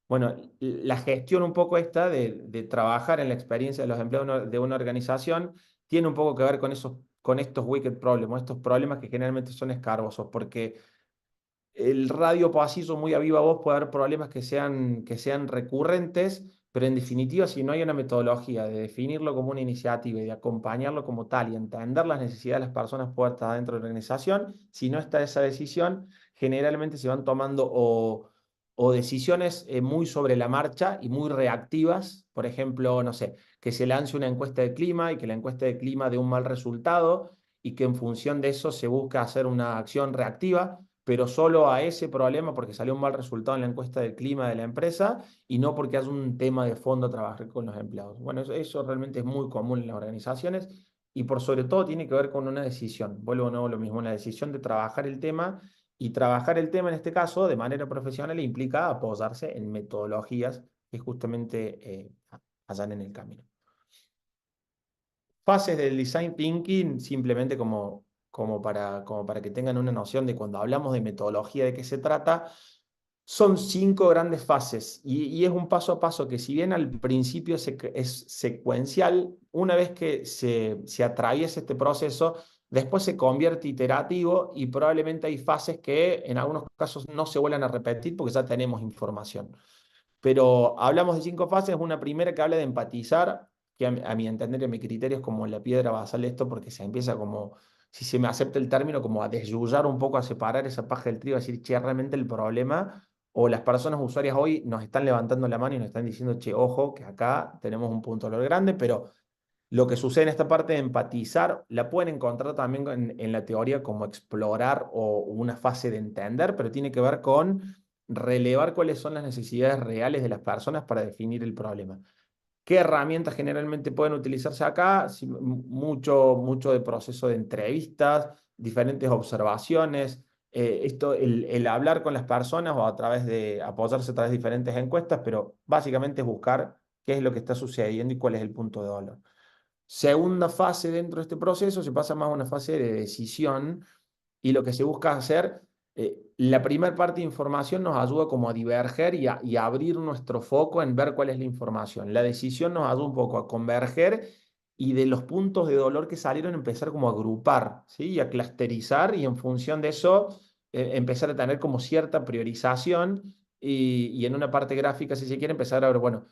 Bueno, la gestión un poco esta de trabajar en la experiencia de los empleados de una organización tiene un poco que ver con estos wicked problems, estos problemas que generalmente son escarbosos, porque el radio pasillo muy a viva voz puede haber problemas que sean recurrentes, pero en definitiva, si no hay una metodología de definirlo como una iniciativa y de acompañarlo como tal y entender las necesidades de las personas puestas dentro de la organización, si no está esa decisión, generalmente se van tomando o decisiones muy sobre la marcha y muy reactivas. Por ejemplo, no sé, que se lance una encuesta de clima y que la encuesta de clima dé un mal resultado y que en función de eso se busca hacer una acción reactiva, pero solo a ese problema porque salió un mal resultado en la encuesta del clima de la empresa y no porque haya un tema de fondo a trabajar con los empleados. Bueno, eso realmente es muy común en las organizaciones y por sobre todo tiene que ver con una decisión. Vuelvo de nuevo a lo mismo, una decisión de trabajar el tema, y trabajar el tema en este caso de manera profesional implica apoyarse en metodologías que justamente hallan en el camino. Fases del design thinking, simplemente como para que tengan una noción de cuando hablamos de metodología de qué se trata, son 5 grandes fases y es un paso a paso que, si bien al principio es secuencial, una vez que se atraviesa este proceso, después se convierte iterativo y probablemente hay fases que en algunos casos no se vuelvan a repetir porque ya tenemos información. Pero hablamos de 5 fases. Una primera que habla de empatizar, que a mi entender y a mi criterio es como la piedra basal de esto, porque se empieza como, si se me acepta el término, como a desyullar un poco, a separar esa paja del trigo, a decir, che, realmente el problema, o las personas usuarias hoy nos están levantando la mano y nos están diciendo, che, ojo, que acá tenemos un punto de dolor grande, pero lo que sucede en esta parte de empatizar, la pueden encontrar también en la teoría como explorar o una fase de entender, pero tiene que ver con relevar cuáles son las necesidades reales de las personas para definir el problema. ¿Qué herramientas generalmente pueden utilizarse acá? Sí, mucho de proceso de entrevistas, diferentes observaciones, el hablar con las personas o a través de apoyarse a través de diferentes encuestas, pero básicamente es buscar qué es lo que está sucediendo y cuál es el punto de dolor. Segunda fase dentro de este proceso, se pasa más a una fase de decisión y lo que se busca hacer, la primera parte de información nos ayuda como a diverger y a abrir nuestro foco en ver cuál es la información. La decisión nos ayuda un poco a converger y de los puntos de dolor que salieron empezar como a agrupar, ¿sí? Y a clusterizar y en función de eso empezar a tener como cierta priorización y en una parte gráfica, si se quiere, empezar a ver, bueno,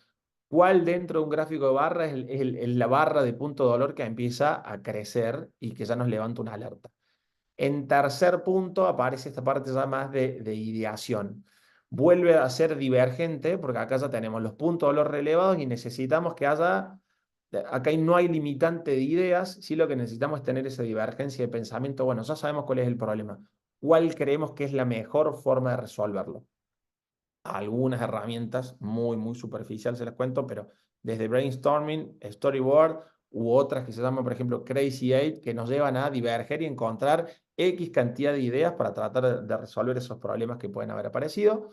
cuál dentro de un gráfico de barra es la barra de punto de dolor que empieza a crecer y que ya nos levanta una alerta. En tercer punto aparece esta parte ya más de ideación. Vuelve a ser divergente porque acá ya tenemos los puntos de dolor relevados y necesitamos que haya, acá no hay limitante de ideas, sí lo que necesitamos es tener esa divergencia de pensamiento. Bueno, ya sabemos cuál es el problema. ¿Cuál creemos que es la mejor forma de resolverlo? Algunas herramientas muy superficiales, se las cuento, pero desde brainstorming, storyboard u otras que se llaman, por ejemplo, Crazy Eight, que nos llevan a diverger y encontrar X cantidad de ideas para tratar de resolver esos problemas que pueden haber aparecido.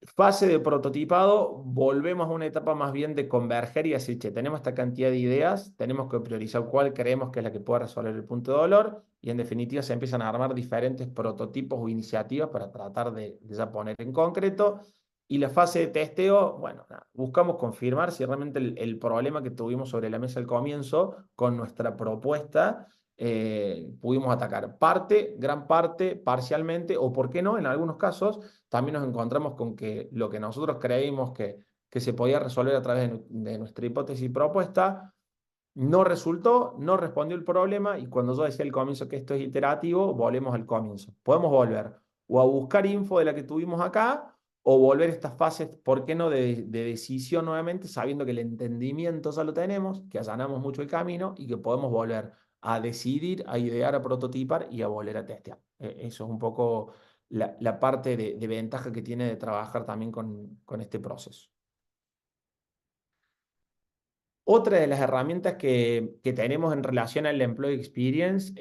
Fase de prototipado, volvemos a una etapa más bien de converger y decir, che, tenemos esta cantidad de ideas, tenemos que priorizar cuál creemos que es la que puede resolver el punto de dolor y en definitiva se empiezan a armar diferentes prototipos o iniciativas para tratar de ya poner en concreto. Y la fase de testeo, bueno, nada, buscamos confirmar si realmente el problema que tuvimos sobre la mesa al comienzo con nuestra propuesta pudimos atacar gran parte, parcialmente, o por qué no, en algunos casos también nos encontramos con que lo que nosotros creímos que se podía resolver a través de nuestra hipótesis y propuesta no resultó, no respondió el problema y cuando yo decía al comienzo que esto es iterativo, volvemos al comienzo. Podemos volver o a buscar info de la que tuvimos acá o volver a estas fases, ¿por qué no?, de decisión nuevamente, sabiendo que el entendimiento ya lo tenemos, que allanamos mucho el camino y que podemos volver a decidir, a idear, a prototipar y a volver a testear. Eso es un poco la parte de ventaja que tiene de trabajar también con este proceso. Otra de las herramientas que tenemos en relación al Employee Experience,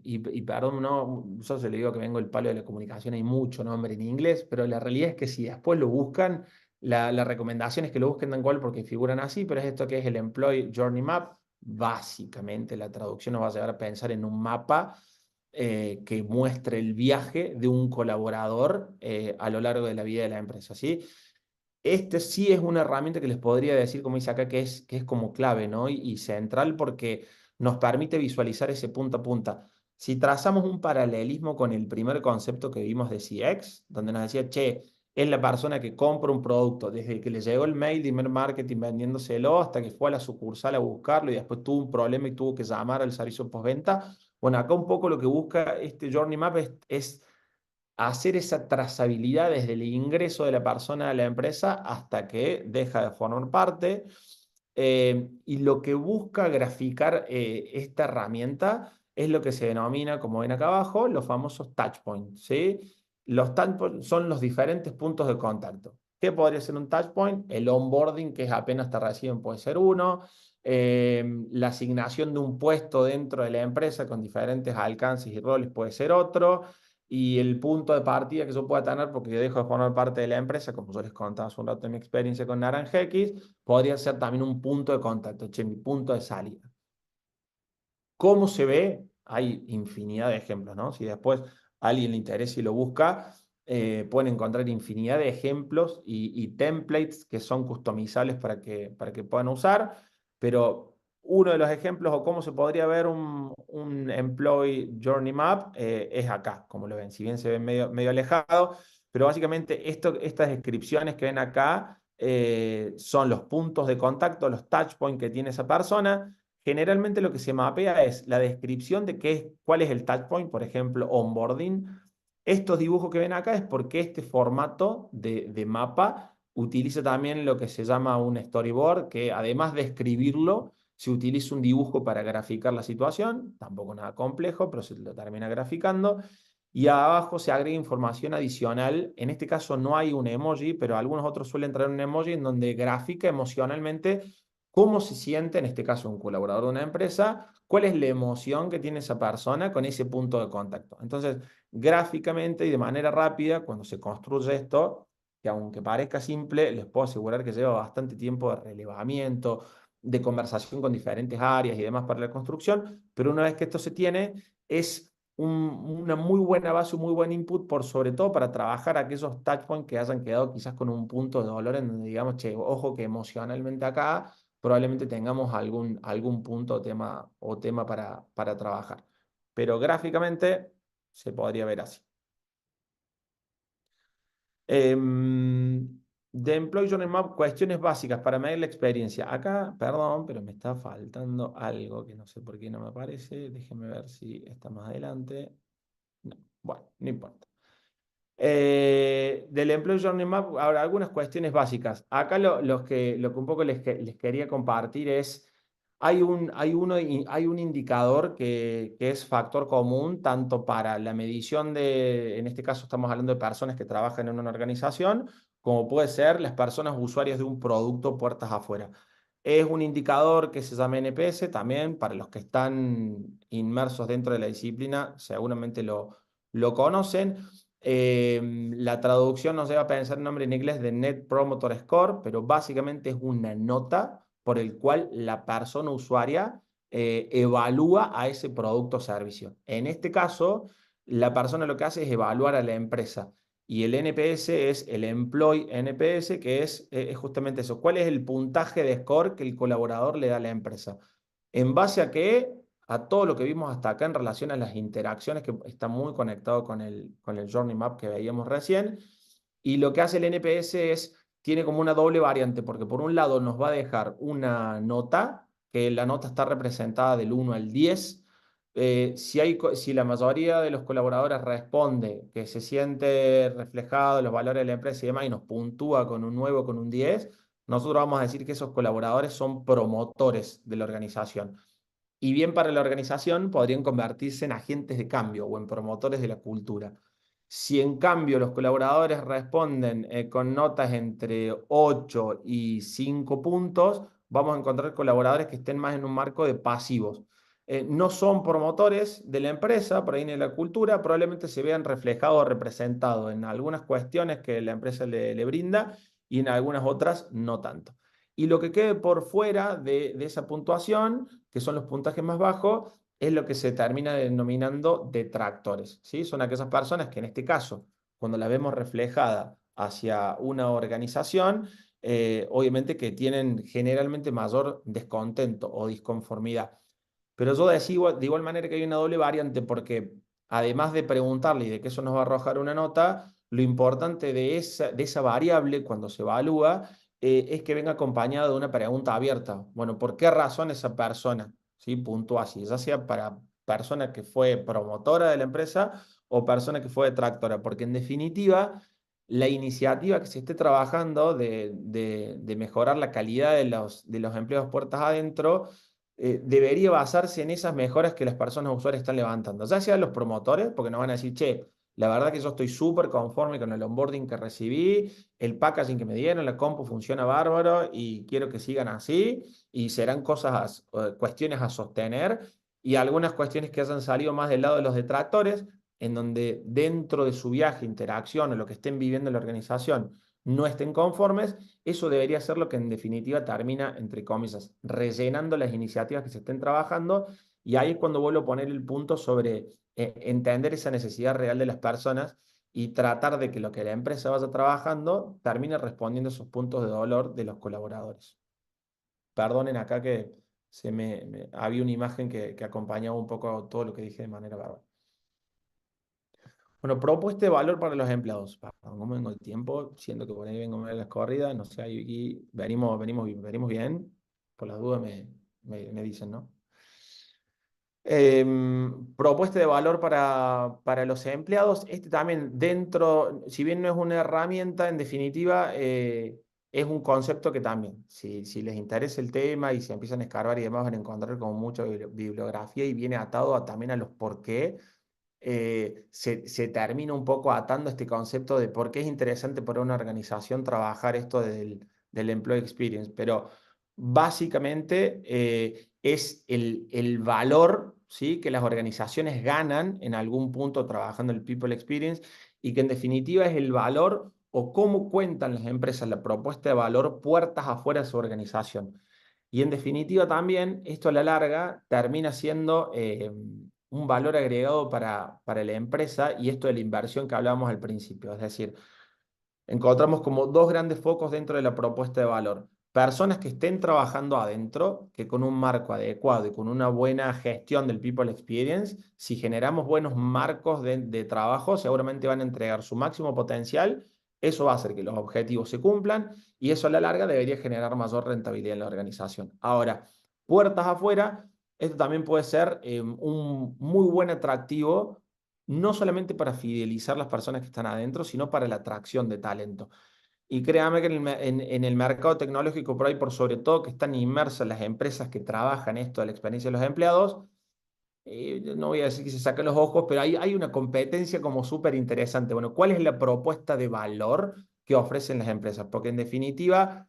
y perdón, no, yo se le digo que vengo del palo de la comunicación, hay mucho nombre en inglés, pero la realidad es que si después lo buscan, la recomendación es que lo busquen tal cual porque figuran así, pero es esto que es el Employee Journey Map. Básicamente la traducción nos va a llevar a pensar en un mapa que muestre el viaje de un colaborador a lo largo de la vida de la empresa, ¿sí? Este sí es una herramienta que les podría decir, como dice acá, que es como clave, ¿no? Y central porque nos permite visualizar ese punta a punta. Si trazamos un paralelismo con el primer concepto que vimos de CX, donde nos decía, che, es la persona que compra un producto, desde que le llegó el mail de email marketing vendiéndoselo hasta que fue a la sucursal a buscarlo y después tuvo un problema y tuvo que llamar al servicio postventa. Bueno, acá un poco lo que busca este Journey Map es hacer esa trazabilidad desde el ingreso de la persona a la empresa hasta que deja de formar parte. Y lo que busca graficar esta herramienta es lo que se denomina, como ven acá abajo, los famosos touch points, ¿sí? Los touch points son los diferentes puntos de contacto. ¿Qué podría ser un touch point? El onboarding, que es apenas te reciben, puede ser uno. La asignación de un puesto dentro de la empresa con diferentes alcances y roles puede ser otro. Y el punto de partida que yo pueda tener, porque yo dejo de formar parte de la empresa, como yo les contaba hace un rato de mi experiencia con Naranja X, podría ser también un punto de contacto, che, mi punto de salida. ¿Cómo se ve? Hay infinidad de ejemplos, ¿no? Si después a alguien le interesa y lo busca, pueden encontrar infinidad de ejemplos y templates que son customizables para que puedan usar, pero uno de los ejemplos o cómo se podría ver un Employee Journey Map es acá, como lo ven, si bien se ve medio alejado, pero básicamente estas descripciones que ven acá son los puntos de contacto, los touch points que tiene esa persona. Generalmente lo que se mapea es la descripción de cuál es el touch point, por ejemplo, onboarding. Estos dibujos que ven acá es porque este formato de mapa utiliza también lo que se llama un storyboard, que además de escribirlo, se utiliza un dibujo para graficar la situación, tampoco nada complejo, pero se lo termina graficando. Y abajo se agrega información adicional. En este caso no hay un emoji, pero algunos otros suelen traer un emoji en donde grafica emocionalmente cómo se siente, en este caso un colaborador de una empresa, cuál es la emoción que tiene esa persona con ese punto de contacto. Entonces, gráficamente y de manera rápida, cuando se construye esto, que aunque parezca simple, les puedo asegurar que lleva bastante tiempo de relevamiento, de conversación con diferentes áreas y demás para la construcción, pero una vez que esto se tiene, es una muy buena base, un muy buen input, por sobre todo para trabajar aquellos touchpoints que hayan quedado quizás con un punto de dolor en donde digamos, che, ojo que emocionalmente acá probablemente tengamos algún punto o tema para trabajar. Pero gráficamente se podría ver así. De Employee Journey Map, cuestiones básicas para medir la experiencia. Acá, perdón, pero me está faltando algo que no sé por qué no me aparece. Déjenme ver si está más adelante. No, bueno, no importa. Del Employee Journey Map, ahora algunas cuestiones básicas. Acá lo que un poco les quería compartir es, hay un indicador que es factor común tanto para la medición de, en este caso estamos hablando de personas que trabajan en una organización, como puede ser las personas usuarias de un producto puertas afuera. Es un indicador que se llama NPS, también para los que están inmersos dentro de la disciplina, seguramente lo conocen. La traducción nos lleva a pensar el nombre en inglés de Net Promoter Score, pero básicamente es una nota por el cual la persona usuaria evalúa a ese producto o servicio. En este caso, la persona lo que hace es evaluar a la empresa. Y el NPS es el Employee NPS, que es justamente eso. ¿Cuál es el puntaje de score que el colaborador le da a la empresa? ¿En base a qué? A todo lo que vimos hasta acá en relación a las interacciones, que está muy conectado con el Journey Map que veíamos recién. Y lo que hace el NPS tiene como una doble variante, porque por un lado nos va a dejar una nota, que la nota está representada del 1 al 10. Si la mayoría de los colaboradores responde que se siente reflejado los valores de la empresa y demás, y nos puntúa con un 9 o con un 10, nosotros vamos a decir que esos colaboradores son promotores de la organización. Y bien para la organización podrían convertirse en agentes de cambio o en promotores de la cultura. Si en cambio los colaboradores responden con notas entre 8 y 5 puntos, vamos a encontrar colaboradores que estén más en un marco de pasivos. No son promotores de la empresa, por ahí ni de la cultura, probablemente se vean reflejados o representados en algunas cuestiones que la empresa le brinda y en algunas otras no tanto. Y lo que quede por fuera de esa puntuación, que son los puntajes más bajos, es lo que se termina denominando detractores, ¿sí? Son aquellas personas que en este caso, cuando la vemos reflejada hacia una organización, obviamente que tienen generalmente mayor descontento o disconformidad. Pero yo decía de igual manera que hay una doble variante porque además de preguntarle y de que eso nos va a arrojar una nota, lo importante de esa variable cuando se evalúa es que venga acompañada de una pregunta abierta. Bueno, ¿por qué razón esa persona, ¿sí?, puntúa así? Ya sea para persona que fue promotora de la empresa o persona que fue detractora, porque en definitiva la iniciativa que se esté trabajando de mejorar la calidad de los empleos puertas adentro debería basarse en esas mejoras que las personas usuarias están levantando. Ya sean los promotores, porque nos van a decir, che, la verdad que yo estoy súper conforme con el onboarding que recibí, el packaging que me dieron, la compu funciona bárbaro y quiero que sigan así y serán cuestiones a sostener y algunas cuestiones que hayan salido más del lado de los detractores, en donde dentro de su viaje, interacción o lo que estén viviendo en la organización no estén conformes, eso debería ser lo que en definitiva termina, entre comillas, rellenando las iniciativas que se estén trabajando y ahí es cuando vuelvo a poner el punto sobre entender esa necesidad real de las personas y tratar de que lo que la empresa vaya trabajando termine respondiendo a esos puntos de dolor de los colaboradores. Perdonen acá que había una imagen que acompañaba un poco todo lo que dije de manera verbal. Bueno, propuesta de valor para los empleados. ¿Cómo vengo el tiempo? Siento que por ahí vengo a las corridas, no sé, ahí venimos bien. Por las dudas me dicen, ¿no? Propuesta de valor para los empleados. Este también dentro, si bien no es una herramienta, en definitiva, es un concepto que también, si les interesa el tema y se empiezan a escarbar y demás, van a encontrar como mucha bibliografía y viene atado también a los por qué. Se termina un poco atando este concepto de por qué es interesante para una organización trabajar esto del Employee Experience, pero básicamente es el valor, ¿sí?, que las organizaciones ganan en algún punto trabajando el People Experience y que en definitiva es el valor o cómo cuentan las empresas la propuesta de valor puertas afuera de su organización. Y en definitiva también esto a la larga termina siendo un valor agregado para la empresa y esto de la inversión que hablábamos al principio. Es decir, encontramos como dos grandes focos dentro de la propuesta de valor. Personas que estén trabajando adentro, que con un marco adecuado y con una buena gestión del People Experience, si generamos buenos marcos de trabajo, seguramente van a entregar su máximo potencial. Eso va a hacer que los objetivos se cumplan y eso a la larga debería generar mayor rentabilidad en la organización. Ahora, puertas afuera, esto también puede ser un muy buen atractivo no solamente para fidelizar las personas que están adentro, sino para la atracción de talento. Y créame que en el mercado tecnológico, por ahí, por sobre todo, que están inmersas las empresas que trabajan esto de la experiencia de los empleados, no voy a decir que se saquen los ojos, pero hay una competencia como súper interesante. Bueno, ¿cuál es la propuesta de valor que ofrecen las empresas? Porque en definitiva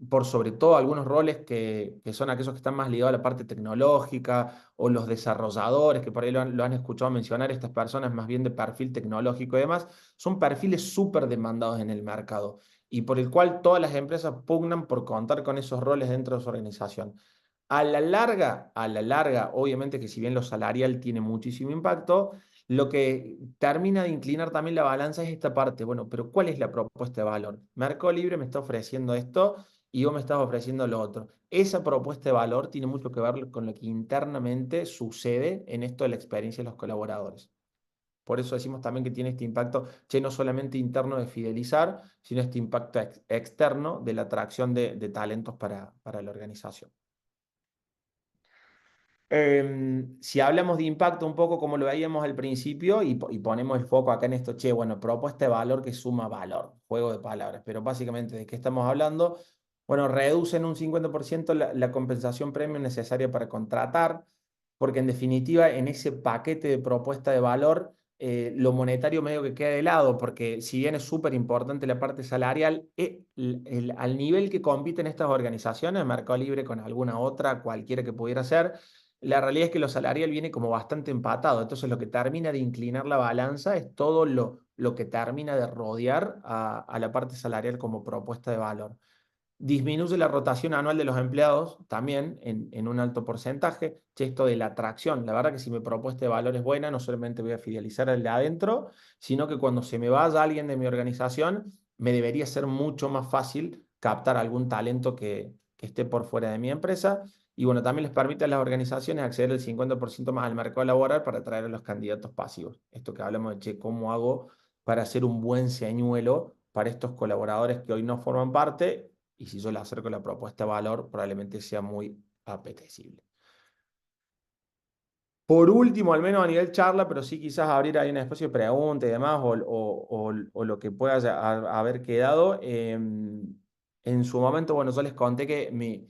por sobre todo algunos roles que son aquellos que están más ligados a la parte tecnológica o los desarrolladores, que por ahí lo han escuchado mencionar, estas personas más bien de perfil tecnológico y demás, son perfiles súper demandados en el mercado y por el cual todas las empresas pugnan por contar con esos roles dentro de su organización. A la larga, obviamente que si bien lo salarial tiene muchísimo impacto, lo que termina de inclinar también la balanza es esta parte. Bueno, pero ¿cuál es la propuesta de valor? Mercado Libre me está ofreciendo esto y vos me estás ofreciendo lo otro. Esa propuesta de valor tiene mucho que ver con lo que internamente sucede en esto de la experiencia de los colaboradores. Por eso decimos también que tiene este impacto, no solamente interno de fidelizar, sino este impacto externo de la atracción de talentos para la organización. Si hablamos de impacto un poco como lo veíamos al principio y ponemos el foco acá en esto, bueno, propuesta de valor que suma valor, juego de palabras, pero básicamente ¿de qué estamos hablando? Bueno, reducen un 50% la compensación premium necesaria para contratar, porque en definitiva en ese paquete de propuesta de valor lo monetario medio que queda de lado, porque si bien es súper importante la parte salarial, al nivel que compiten estas organizaciones, Mercado Libre con alguna otra, cualquiera que pudiera ser, la realidad es que lo salarial viene como bastante empatado. Entonces lo que termina de inclinar la balanza es todo lo que termina de rodear a la parte salarial como propuesta de valor. Disminuye la rotación anual de los empleados también en un alto porcentaje. Esto de la atracción, la verdad que si mi propuesta de valor es buena, no solamente voy a fidelizar al de adentro, sino que cuando se me vaya alguien de mi organización, me debería ser mucho más fácil captar algún talento que esté por fuera de mi empresa. Y bueno, también les permite a las organizaciones acceder el 50% más al mercado laboral para atraer a los candidatos pasivos. Esto que hablamos de, ¿cómo hago para hacer un buen señuelo para estos colaboradores que hoy no forman parte? Y si yo le acerco la propuesta de valor, probablemente sea muy apetecible. Por último, al menos a nivel charla, pero sí quizás abrir ahí un espacio de preguntas y demás, o lo que pueda haber quedado. En su momento, bueno, yo les conté que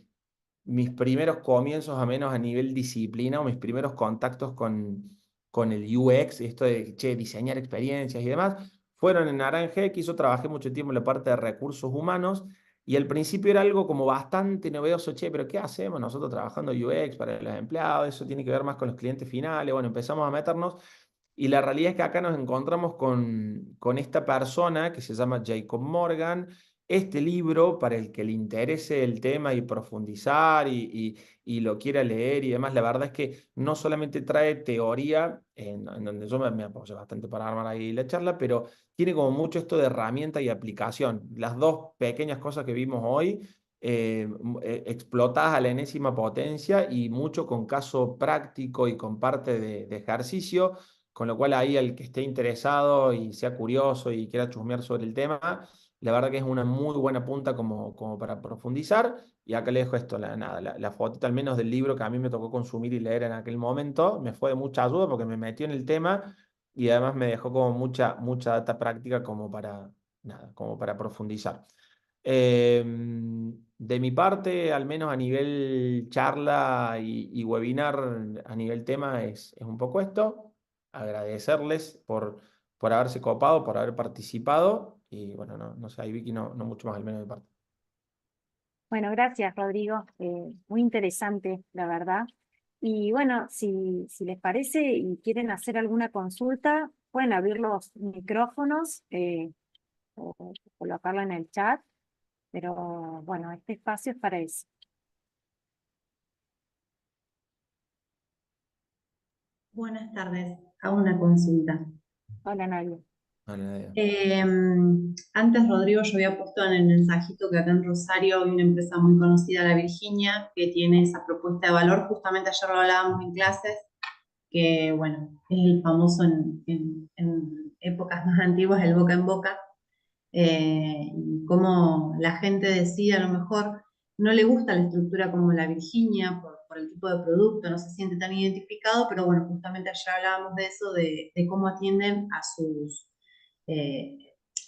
mis primeros comienzos, a menos a nivel disciplina, o mis primeros contactos con el UX, esto de diseñar experiencias y demás, fueron en Naranja X. Yo trabajé mucho tiempo en la parte de recursos humanos y al principio era algo como bastante novedoso, pero ¿qué hacemos nosotros trabajando UX para los empleados? Eso tiene que ver más con los clientes finales. Bueno, empezamos a meternos y la realidad es que acá nos encontramos con esta persona que se llama Jacob Morgan. Este libro, para el que le interese el tema y profundizar y lo quiera leer y demás, la verdad es que no solamente trae teoría, en donde yo me apoyo bastante para armar ahí la charla, pero tiene como mucho esto de herramienta y aplicación. Las dos pequeñas cosas que vimos hoy, explotadas a la enésima potencia y mucho con caso práctico y con parte de ejercicio. Con lo cual ahí el que esté interesado y sea curioso y quiera chusmear sobre el tema, la verdad que es una muy buena punta como para profundizar. Y acá le dejo esto, la fotito al menos del libro que a mí me tocó consumir y leer en aquel momento. Me fue de mucha ayuda porque me metió en el tema y además me dejó como mucha data práctica como para profundizar. De mi parte, al menos a nivel charla y webinar, a nivel tema, es un poco esto. Agradecerles por haberse copado, por haber participado. Y bueno, no sé, ahí Vicky, no mucho más al menos de mi parte. Bueno, gracias, Rodrigo. Muy interesante, la verdad. Y bueno, si les parece y quieren hacer alguna consulta, pueden abrir los micrófonos o colocarlo en el chat. Pero bueno, este espacio es para eso. Buenas tardes, hago una consulta. Hola, Nadia. Vale, Nadia. Antes, Rodrigo, yo había puesto en el mensajito que acá en Rosario hay una empresa muy conocida, La Virginia, que tiene esa propuesta de valor. Justamente ayer lo hablábamos en clases, que bueno, es el famoso en épocas más antiguas, el boca en boca. Y cómo la gente decide, a lo mejor no le gusta la estructura como La Virginia por el tipo de producto, no se siente tan identificado, pero bueno, justamente ayer hablábamos de eso, de cómo atienden a sus eh,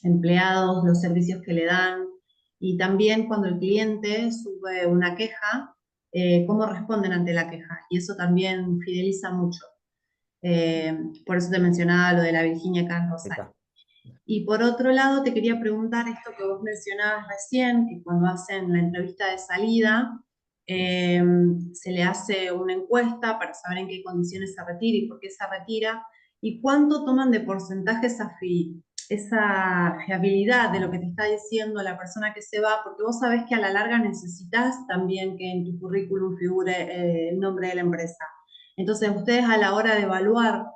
empleados, los servicios que le dan, y también cuando el cliente sube una queja, cómo responden ante la queja, y eso también fideliza mucho. Por eso te mencionaba lo de La Virginia acá en Ahí Rosario. está. Y por otro lado, te quería preguntar esto que vos mencionabas recién, que cuando hacen la entrevista de salida, se le hace una encuesta para saber en qué condiciones se retira y por qué se retira, y cuánto toman de porcentaje esa fiabilidad de lo que te está diciendo la persona que se va, porque vos sabés que a la larga necesitas también que en tu currículum figure el nombre de la empresa. Entonces, ustedes a la hora de evaluar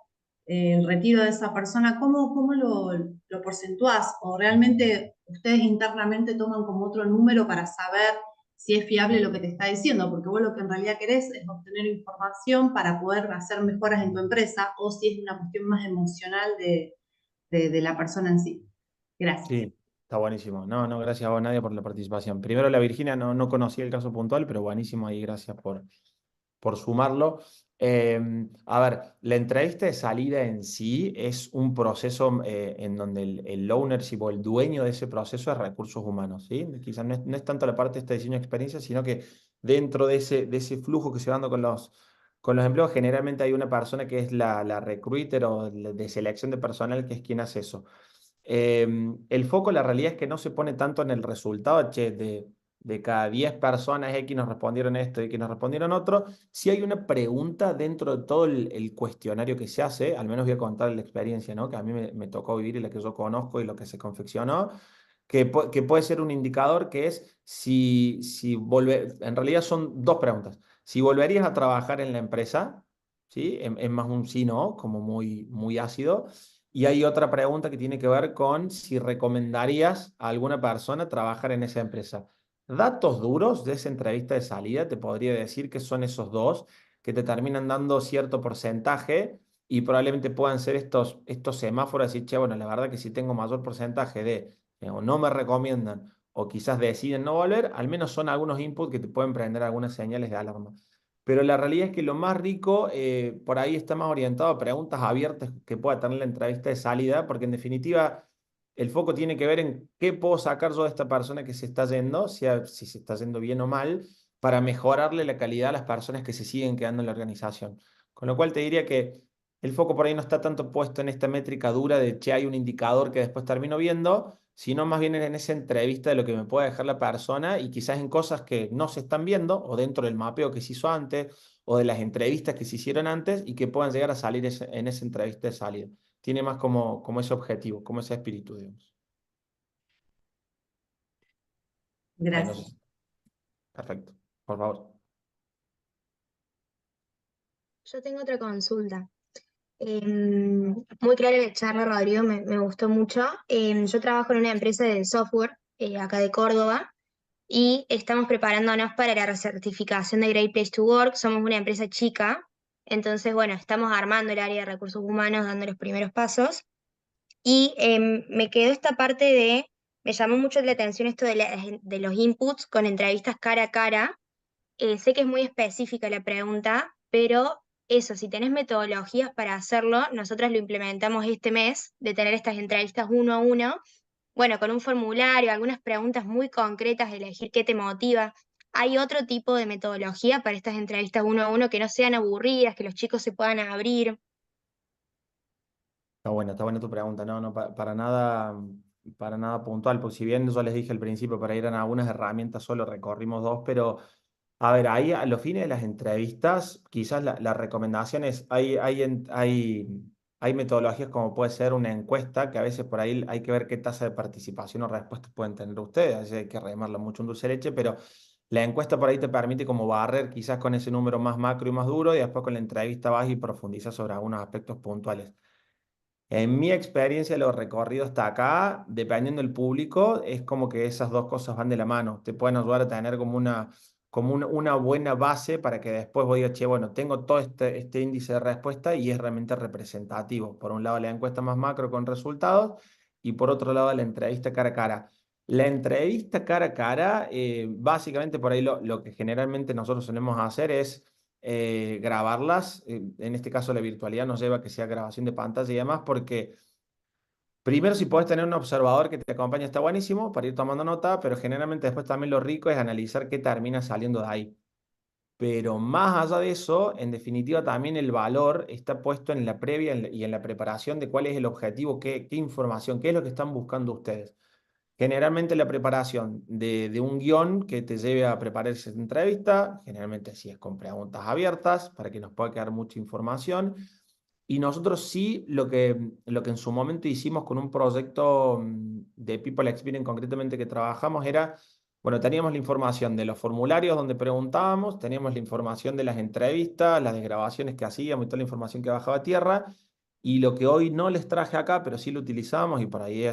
el retiro de esa persona, ¿cómo lo porcentuás? ¿O realmente ustedes internamente toman como otro número para saber si es fiable lo que te está diciendo? Porque vos lo que en realidad querés es obtener información para poder hacer mejoras en tu empresa, o si es una cuestión más emocional de la persona en sí. Gracias. Sí, está buenísimo. No, gracias a vos, Nadia, por la participación. Primero, la Virginia no conocía el caso puntual, pero buenísimo ahí, gracias por sumarlo. A ver, la entrevista de salida en sí es un proceso en donde el ownership o el dueño de ese proceso es recursos humanos, ¿sí? Quizás no es tanto la parte de este diseño de experiencia, sino que dentro de ese flujo que se va dando con los empleos, generalmente hay una persona que es la recruiter o de selección de personal que es quien hace eso. El foco, la realidad es que no se pone tanto en el resultado, che, de cada 10 personas X nos respondieron esto y X nos respondieron otro. Si hay una pregunta dentro de todo el cuestionario que se hace, al menos voy a contar la experiencia, ¿no? Que a mí me tocó vivir y la que yo conozco y lo que se confeccionó, que puede ser un indicador que es si en realidad son dos preguntas. Si volverías a trabajar en la empresa, ¿sí? Es más un sí, no, como muy ácido. Y hay otra pregunta que tiene que ver con si recomendarías a alguna persona trabajar en esa empresa. Datos duros de esa entrevista de salida, te podría decir que son esos dos que te terminan dando cierto porcentaje y probablemente puedan ser estos semáforos y, che, bueno, la verdad que si tengo mayor porcentaje o no me recomiendan o quizás deciden no volver, al menos son algunos inputs que te pueden prender algunas señales de alarma. Pero la realidad es que lo más rico por ahí está más orientado a preguntas abiertas que pueda tener la entrevista de salida, porque en definitiva el foco tiene que ver en qué puedo sacar yo de esta persona que se está yendo, si se está yendo bien o mal, para mejorarle la calidad a las personas que se siguen quedando en la organización. Con lo cual te diría que el foco por ahí no está tanto puesto en esta métrica dura de, che, hay un indicador que después termino viendo, sino más bien en esa entrevista de lo que me puede dejar la persona y quizás en cosas que no se están viendo o dentro del mapeo que se hizo antes o de las entrevistas que se hicieron antes y que puedan llegar a salir en esa entrevista de salida. Tiene más como ese objetivo, como ese espíritu, digamos. Ahí no sé. Gracias. Perfecto. Por favor. Yo tengo otra consulta. Muy clara la charla, Rodrigo, me gustó mucho. Yo trabajo en una empresa de software acá de Córdoba y estamos preparándonos para la recertificación de Great Place to Work. Somos una empresa chica, Entonces, bueno, estamos armando el área de recursos humanos, dando los primeros pasos. Y me quedó esta parte me llamó mucho la atención esto de los inputs con entrevistas cara a cara. Sé que es muy específica la pregunta, pero eso, si tenés metodologías para hacerlo, nosotros lo implementamos este mes, de tener estas entrevistas uno a uno, bueno, con un formulario, algunas preguntas muy concretas, elegir qué te motiva. ¿Hay otro tipo de metodología para estas entrevistas uno a uno que no sean aburridas, que los chicos se puedan abrir? Está buena tu pregunta. No, no, para nada puntual, porque si bien yo les dije al principio, para ir a algunas herramientas solo recorrimos dos, pero a ver, ahí a los fines de las entrevistas, quizás la recomendación es, hay metodologías como puede ser una encuesta, que a veces por ahí hay que ver qué tasa de participación o respuesta pueden tener ustedes, a veces hay que remarla mucho en dulce de leche, pero la encuesta por ahí te permite como barrer quizás con ese número más macro y más duro, y después con la entrevista vas y profundizas sobre algunos aspectos puntuales. En mi experiencia, los recorridos hasta acá, dependiendo del público, es como que esas dos cosas van de la mano. Te pueden ayudar a tener como una buena base para que después vos digas, che, bueno, tengo todo este índice de respuesta y es realmente representativo. Por un lado, la encuesta más macro con resultados y por otro lado, la entrevista cara a cara. La entrevista cara a cara, básicamente por ahí lo que generalmente nosotros solemos hacer es grabarlas. En este caso la virtualidad nos lleva a que sea grabación de pantalla y demás, porque primero si puedes tener un observador que te acompañe está buenísimo para ir tomando nota, pero generalmente después también lo rico es analizar qué termina saliendo de ahí. Pero más allá de eso, en definitiva también el valor está puesto en la previa y en la preparación de cuál es el objetivo, qué información, qué es lo que están buscando ustedes. Generalmente la preparación de un guión que te lleve a preparar esa entrevista, generalmente sí es con preguntas abiertas para que nos pueda quedar mucha información. Y nosotros sí, lo que en su momento hicimos con un proyecto de People Experience concretamente que trabajamos era, bueno, teníamos la información de los formularios donde preguntábamos, teníamos la información de las entrevistas, las desgrabaciones que hacíamos y toda la información que bajaba a tierra, y lo que hoy no les traje acá, pero sí lo utilizamos y por ahí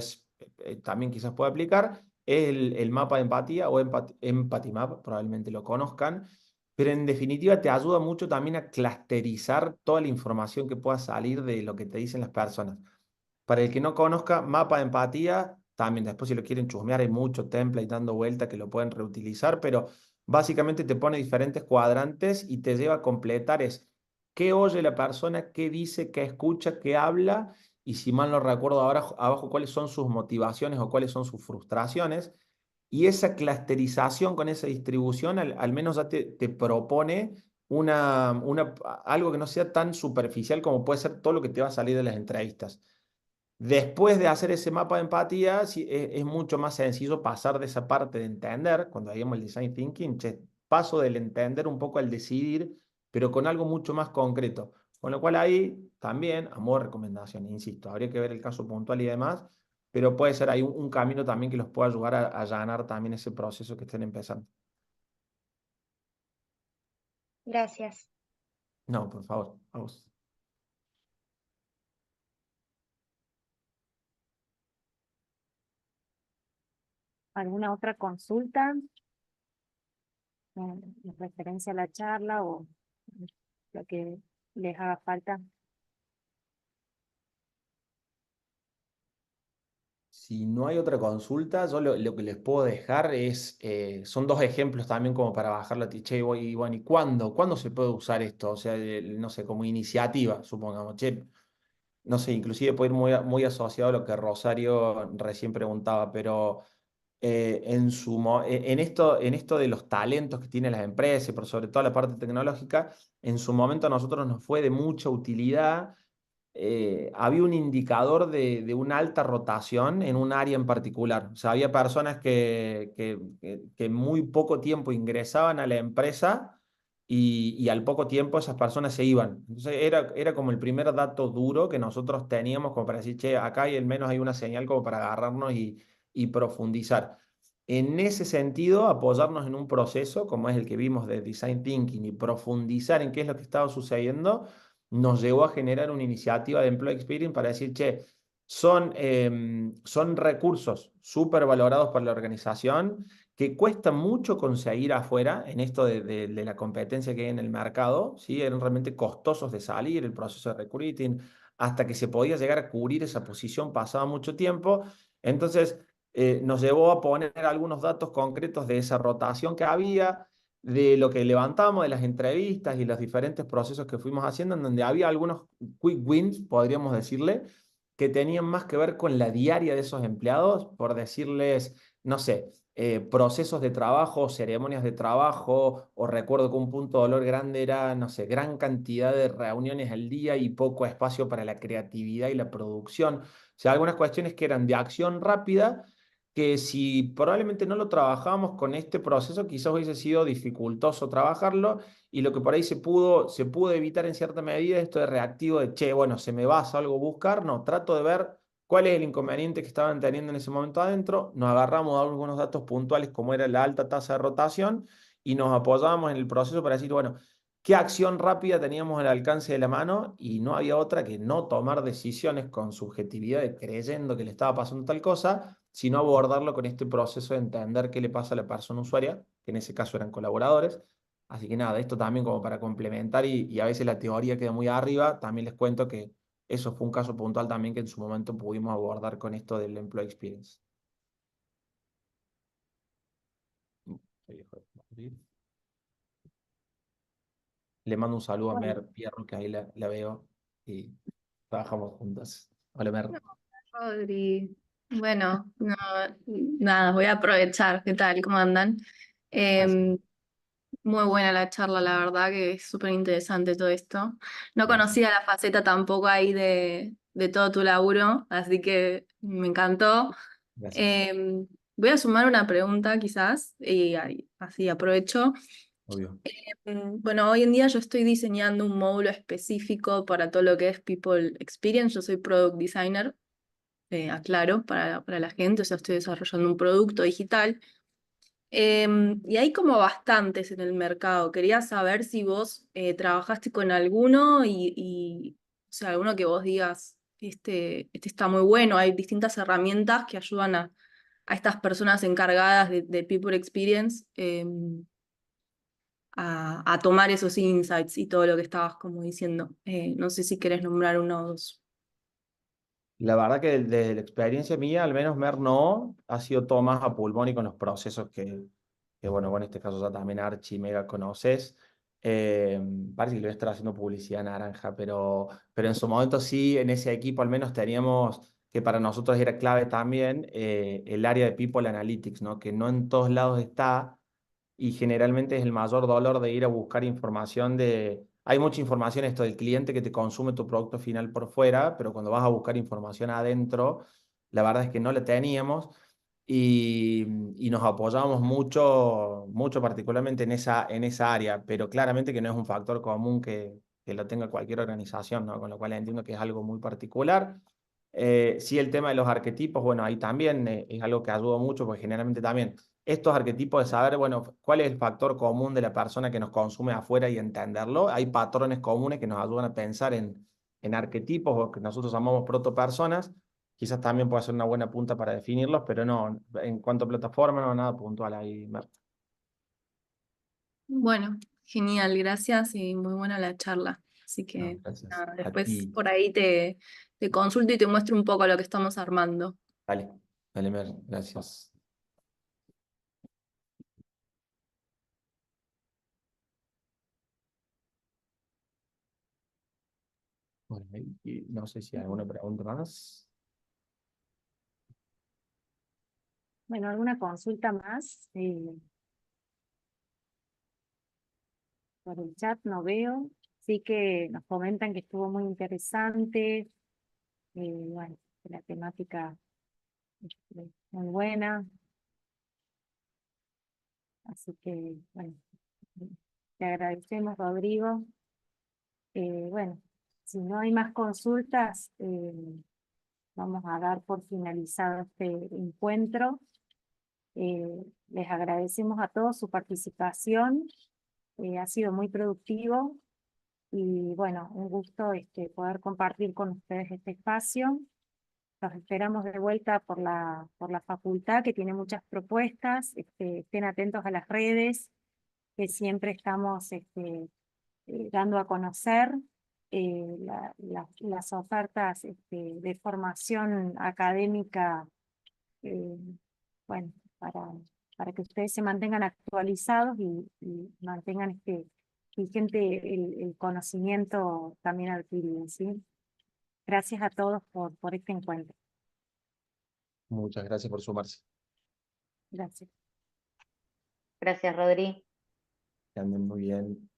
también quizás puede aplicar, es el mapa de empatía o Empathy Map, probablemente lo conozcan, pero en definitiva te ayuda mucho también a clusterizar toda la información que pueda salir de lo que te dicen las personas. Para el que no conozca, mapa de empatía, también después si lo quieren chusmear hay mucho template dando vuelta que lo pueden reutilizar, pero básicamente te pone diferentes cuadrantes y te lleva a completar qué oye la persona, qué dice, qué escucha, qué habla, y si mal no recuerdo ahora abajo cuáles son sus motivaciones o cuáles son sus frustraciones. Y esa clusterización con esa distribución al menos ya te propone algo que no sea tan superficial como puede ser todo lo que te va a salir de las entrevistas. Después de hacer ese mapa de empatía, sí, es mucho más sencillo pasar de esa parte de entender, cuando hagamos el design thinking, paso del entender un poco al decidir, pero con algo mucho más concreto. Con lo cual ahí también, a modo de recomendación, insisto, habría que ver el caso puntual y demás, pero puede ser ahí un camino también que los pueda ayudar a allanar también ese proceso que estén empezando. Gracias. No, por favor, a vos. ¿Alguna otra consulta en referencia a la charla o lo que les haga falta? Si no hay otra consulta, yo lo que les puedo dejar son dos ejemplos también como para bajar la che, y bueno, ¿y cuándo? ¿Cuándo se puede usar esto? O sea, no sé, como iniciativa, supongamos, che, no sé, inclusive puede ir muy asociado a lo que Rosario recién preguntaba, pero en esto de los talentos que tienen las empresas, pero sobre todo la parte tecnológica, en su momento a nosotros nos fue de mucha utilidad. Había un indicador de una alta rotación en un área en particular. O sea, había personas que en muy poco tiempo ingresaban a la empresa y al poco tiempo esas personas se iban. Entonces era como el primer dato duro que nosotros teníamos como para decir, che, acá al menos hay una señal como para agarrarnos y profundizar. En ese sentido, apoyarnos en un proceso como es el que vimos de Design Thinking y profundizar en qué es lo que estaba sucediendo nos llevó a generar una iniciativa de Employee Experience para decir, che, son recursos súper valorados por la organización que cuesta mucho conseguir afuera en esto de la competencia que hay en el mercado, ¿sí? Eran realmente costosos de salir, el proceso de recruiting, hasta que se podía llegar a cubrir esa posición pasaba mucho tiempo. Entonces, nos llevó a poner algunos datos concretos de esa rotación que había, de lo que levantamos de las entrevistas y los diferentes procesos que fuimos haciendo, en donde había algunos quick wins, podríamos decirle, que tenían más que ver con la diaria de esos empleados, por decirles, no sé, procesos de trabajo, ceremonias de trabajo, o recuerdo que un punto de dolor grande era, no sé, gran cantidad de reuniones al día y poco espacio para la creatividad y la producción. O sea, algunas cuestiones que eran de acción rápida, que si probablemente no lo trabajábamos con este proceso, quizás hubiese sido dificultoso trabajarlo, y lo que por ahí se pudo evitar en cierta medida, esto de reactivo de, che, bueno, se me va, salgo a buscar, no, trato de ver cuál es el inconveniente que estaban teniendo en ese momento adentro, nos agarramos de algunos datos puntuales como era la alta tasa de rotación y nos apoyábamos en el proceso para decir, bueno, qué acción rápida teníamos al alcance de la mano, y no había otra que no tomar decisiones con subjetividad de creyendo que le estaba pasando tal cosa, sino abordarlo con este proceso de entender qué le pasa a la persona usuaria, que en ese caso eran colaboradores. Así que nada, esto también como para complementar, y a veces la teoría queda muy arriba, también les cuento que eso fue un caso puntual también que en su momento pudimos abordar con esto del Employee Experience. Le mando un saludo a Bueno, Mer Pierro, que ahí la veo y trabajamos juntas. Hola, Mer. Rodri. Bueno, no, nada, voy a aprovechar. ¿Qué tal? ¿Cómo andan? Gracias. Muy buena la charla, la verdad que es súper interesante todo esto. No Gracias. conocía la faceta tampoco ahí de todo tu laburo, así que me encantó. Gracias. Em, Voy a sumar una pregunta quizás, y así aprovecho. Obvio. Bueno, hoy en día yo estoy diseñando un módulo específico para todo lo que es People Experience. Yo soy Product Designer, aclaro, para la gente, o sea, estoy desarrollando un producto digital. Y hay como bastantes en el mercado. Quería saber si vos trabajaste con alguno o sea, alguno que vos digas, este está muy bueno. Hay distintas herramientas que ayudan a estas personas encargadas de People Experience a tomar esos insights y todo lo que estabas como diciendo. No sé si querés nombrar uno o dos. La verdad que desde la experiencia mía, al menos Mer no, ha sido todo más a pulmón y con los procesos que bueno, vos en este caso ya también Archi Mega conoces. Eh, Parece que le voy a estar haciendo publicidad naranja, pero en su momento sí, en ese equipo al menos teníamos, que para nosotros era clave también, el área de People Analytics, ¿no? Que no en todos lados está, y generalmente es el mayor dolor de ir a buscar información de... Hay mucha información esto del cliente que te consume tu producto final por fuera, pero cuando vas a buscar información adentro, la verdad es que no la teníamos, y nos apoyamos mucho, mucho particularmente en esa área, pero claramente que no es un factor común que lo tenga cualquier organización, ¿no? Con lo cual entiendo que es algo muy particular. Sí, el tema de los arquetipos, bueno, ahí también es algo que ayuda mucho, porque generalmente también estos arquetipos de saber, bueno, cuál es el factor común de la persona que nos consume afuera y entenderlo. Hay patrones comunes que nos ayudan a pensar en arquetipos, o que nosotros llamamos protopersonas. Quizás también puede ser una buena punta para definirlos, pero no, en cuanto a plataforma, no, nada puntual ahí, Marta. Bueno, genial, gracias y muy buena la charla. Así No, que gracias. nada, A después ti. por ahí te consulto y te muestro un poco lo que estamos armando. Dale, dale, Mer, gracias. Bueno, y no sé si hay alguna pregunta más. bueno, alguna consulta más. Por el chat no veo. Sí que nos comentan que estuvo muy interesante. Bueno, que la temática muy buena. Así que, bueno, te agradecemos, Rodrigo. Bueno, si no hay más consultas, vamos a dar por finalizado este encuentro. Les agradecemos a todos su participación. Ha sido muy productivo y bueno, un gusto poder compartir con ustedes este espacio. Los esperamos de vuelta por la facultad, que tiene muchas propuestas. Estén atentos a las redes, que siempre estamos dando a conocer las ofertas de formación académica, eh, bueno, para que ustedes se mantengan actualizados y mantengan vigente el conocimiento también adquirido, ¿sí? Gracias a todos por este encuentro. Muchas gracias por sumarse. Gracias. Gracias, Rodri. Que anden muy bien.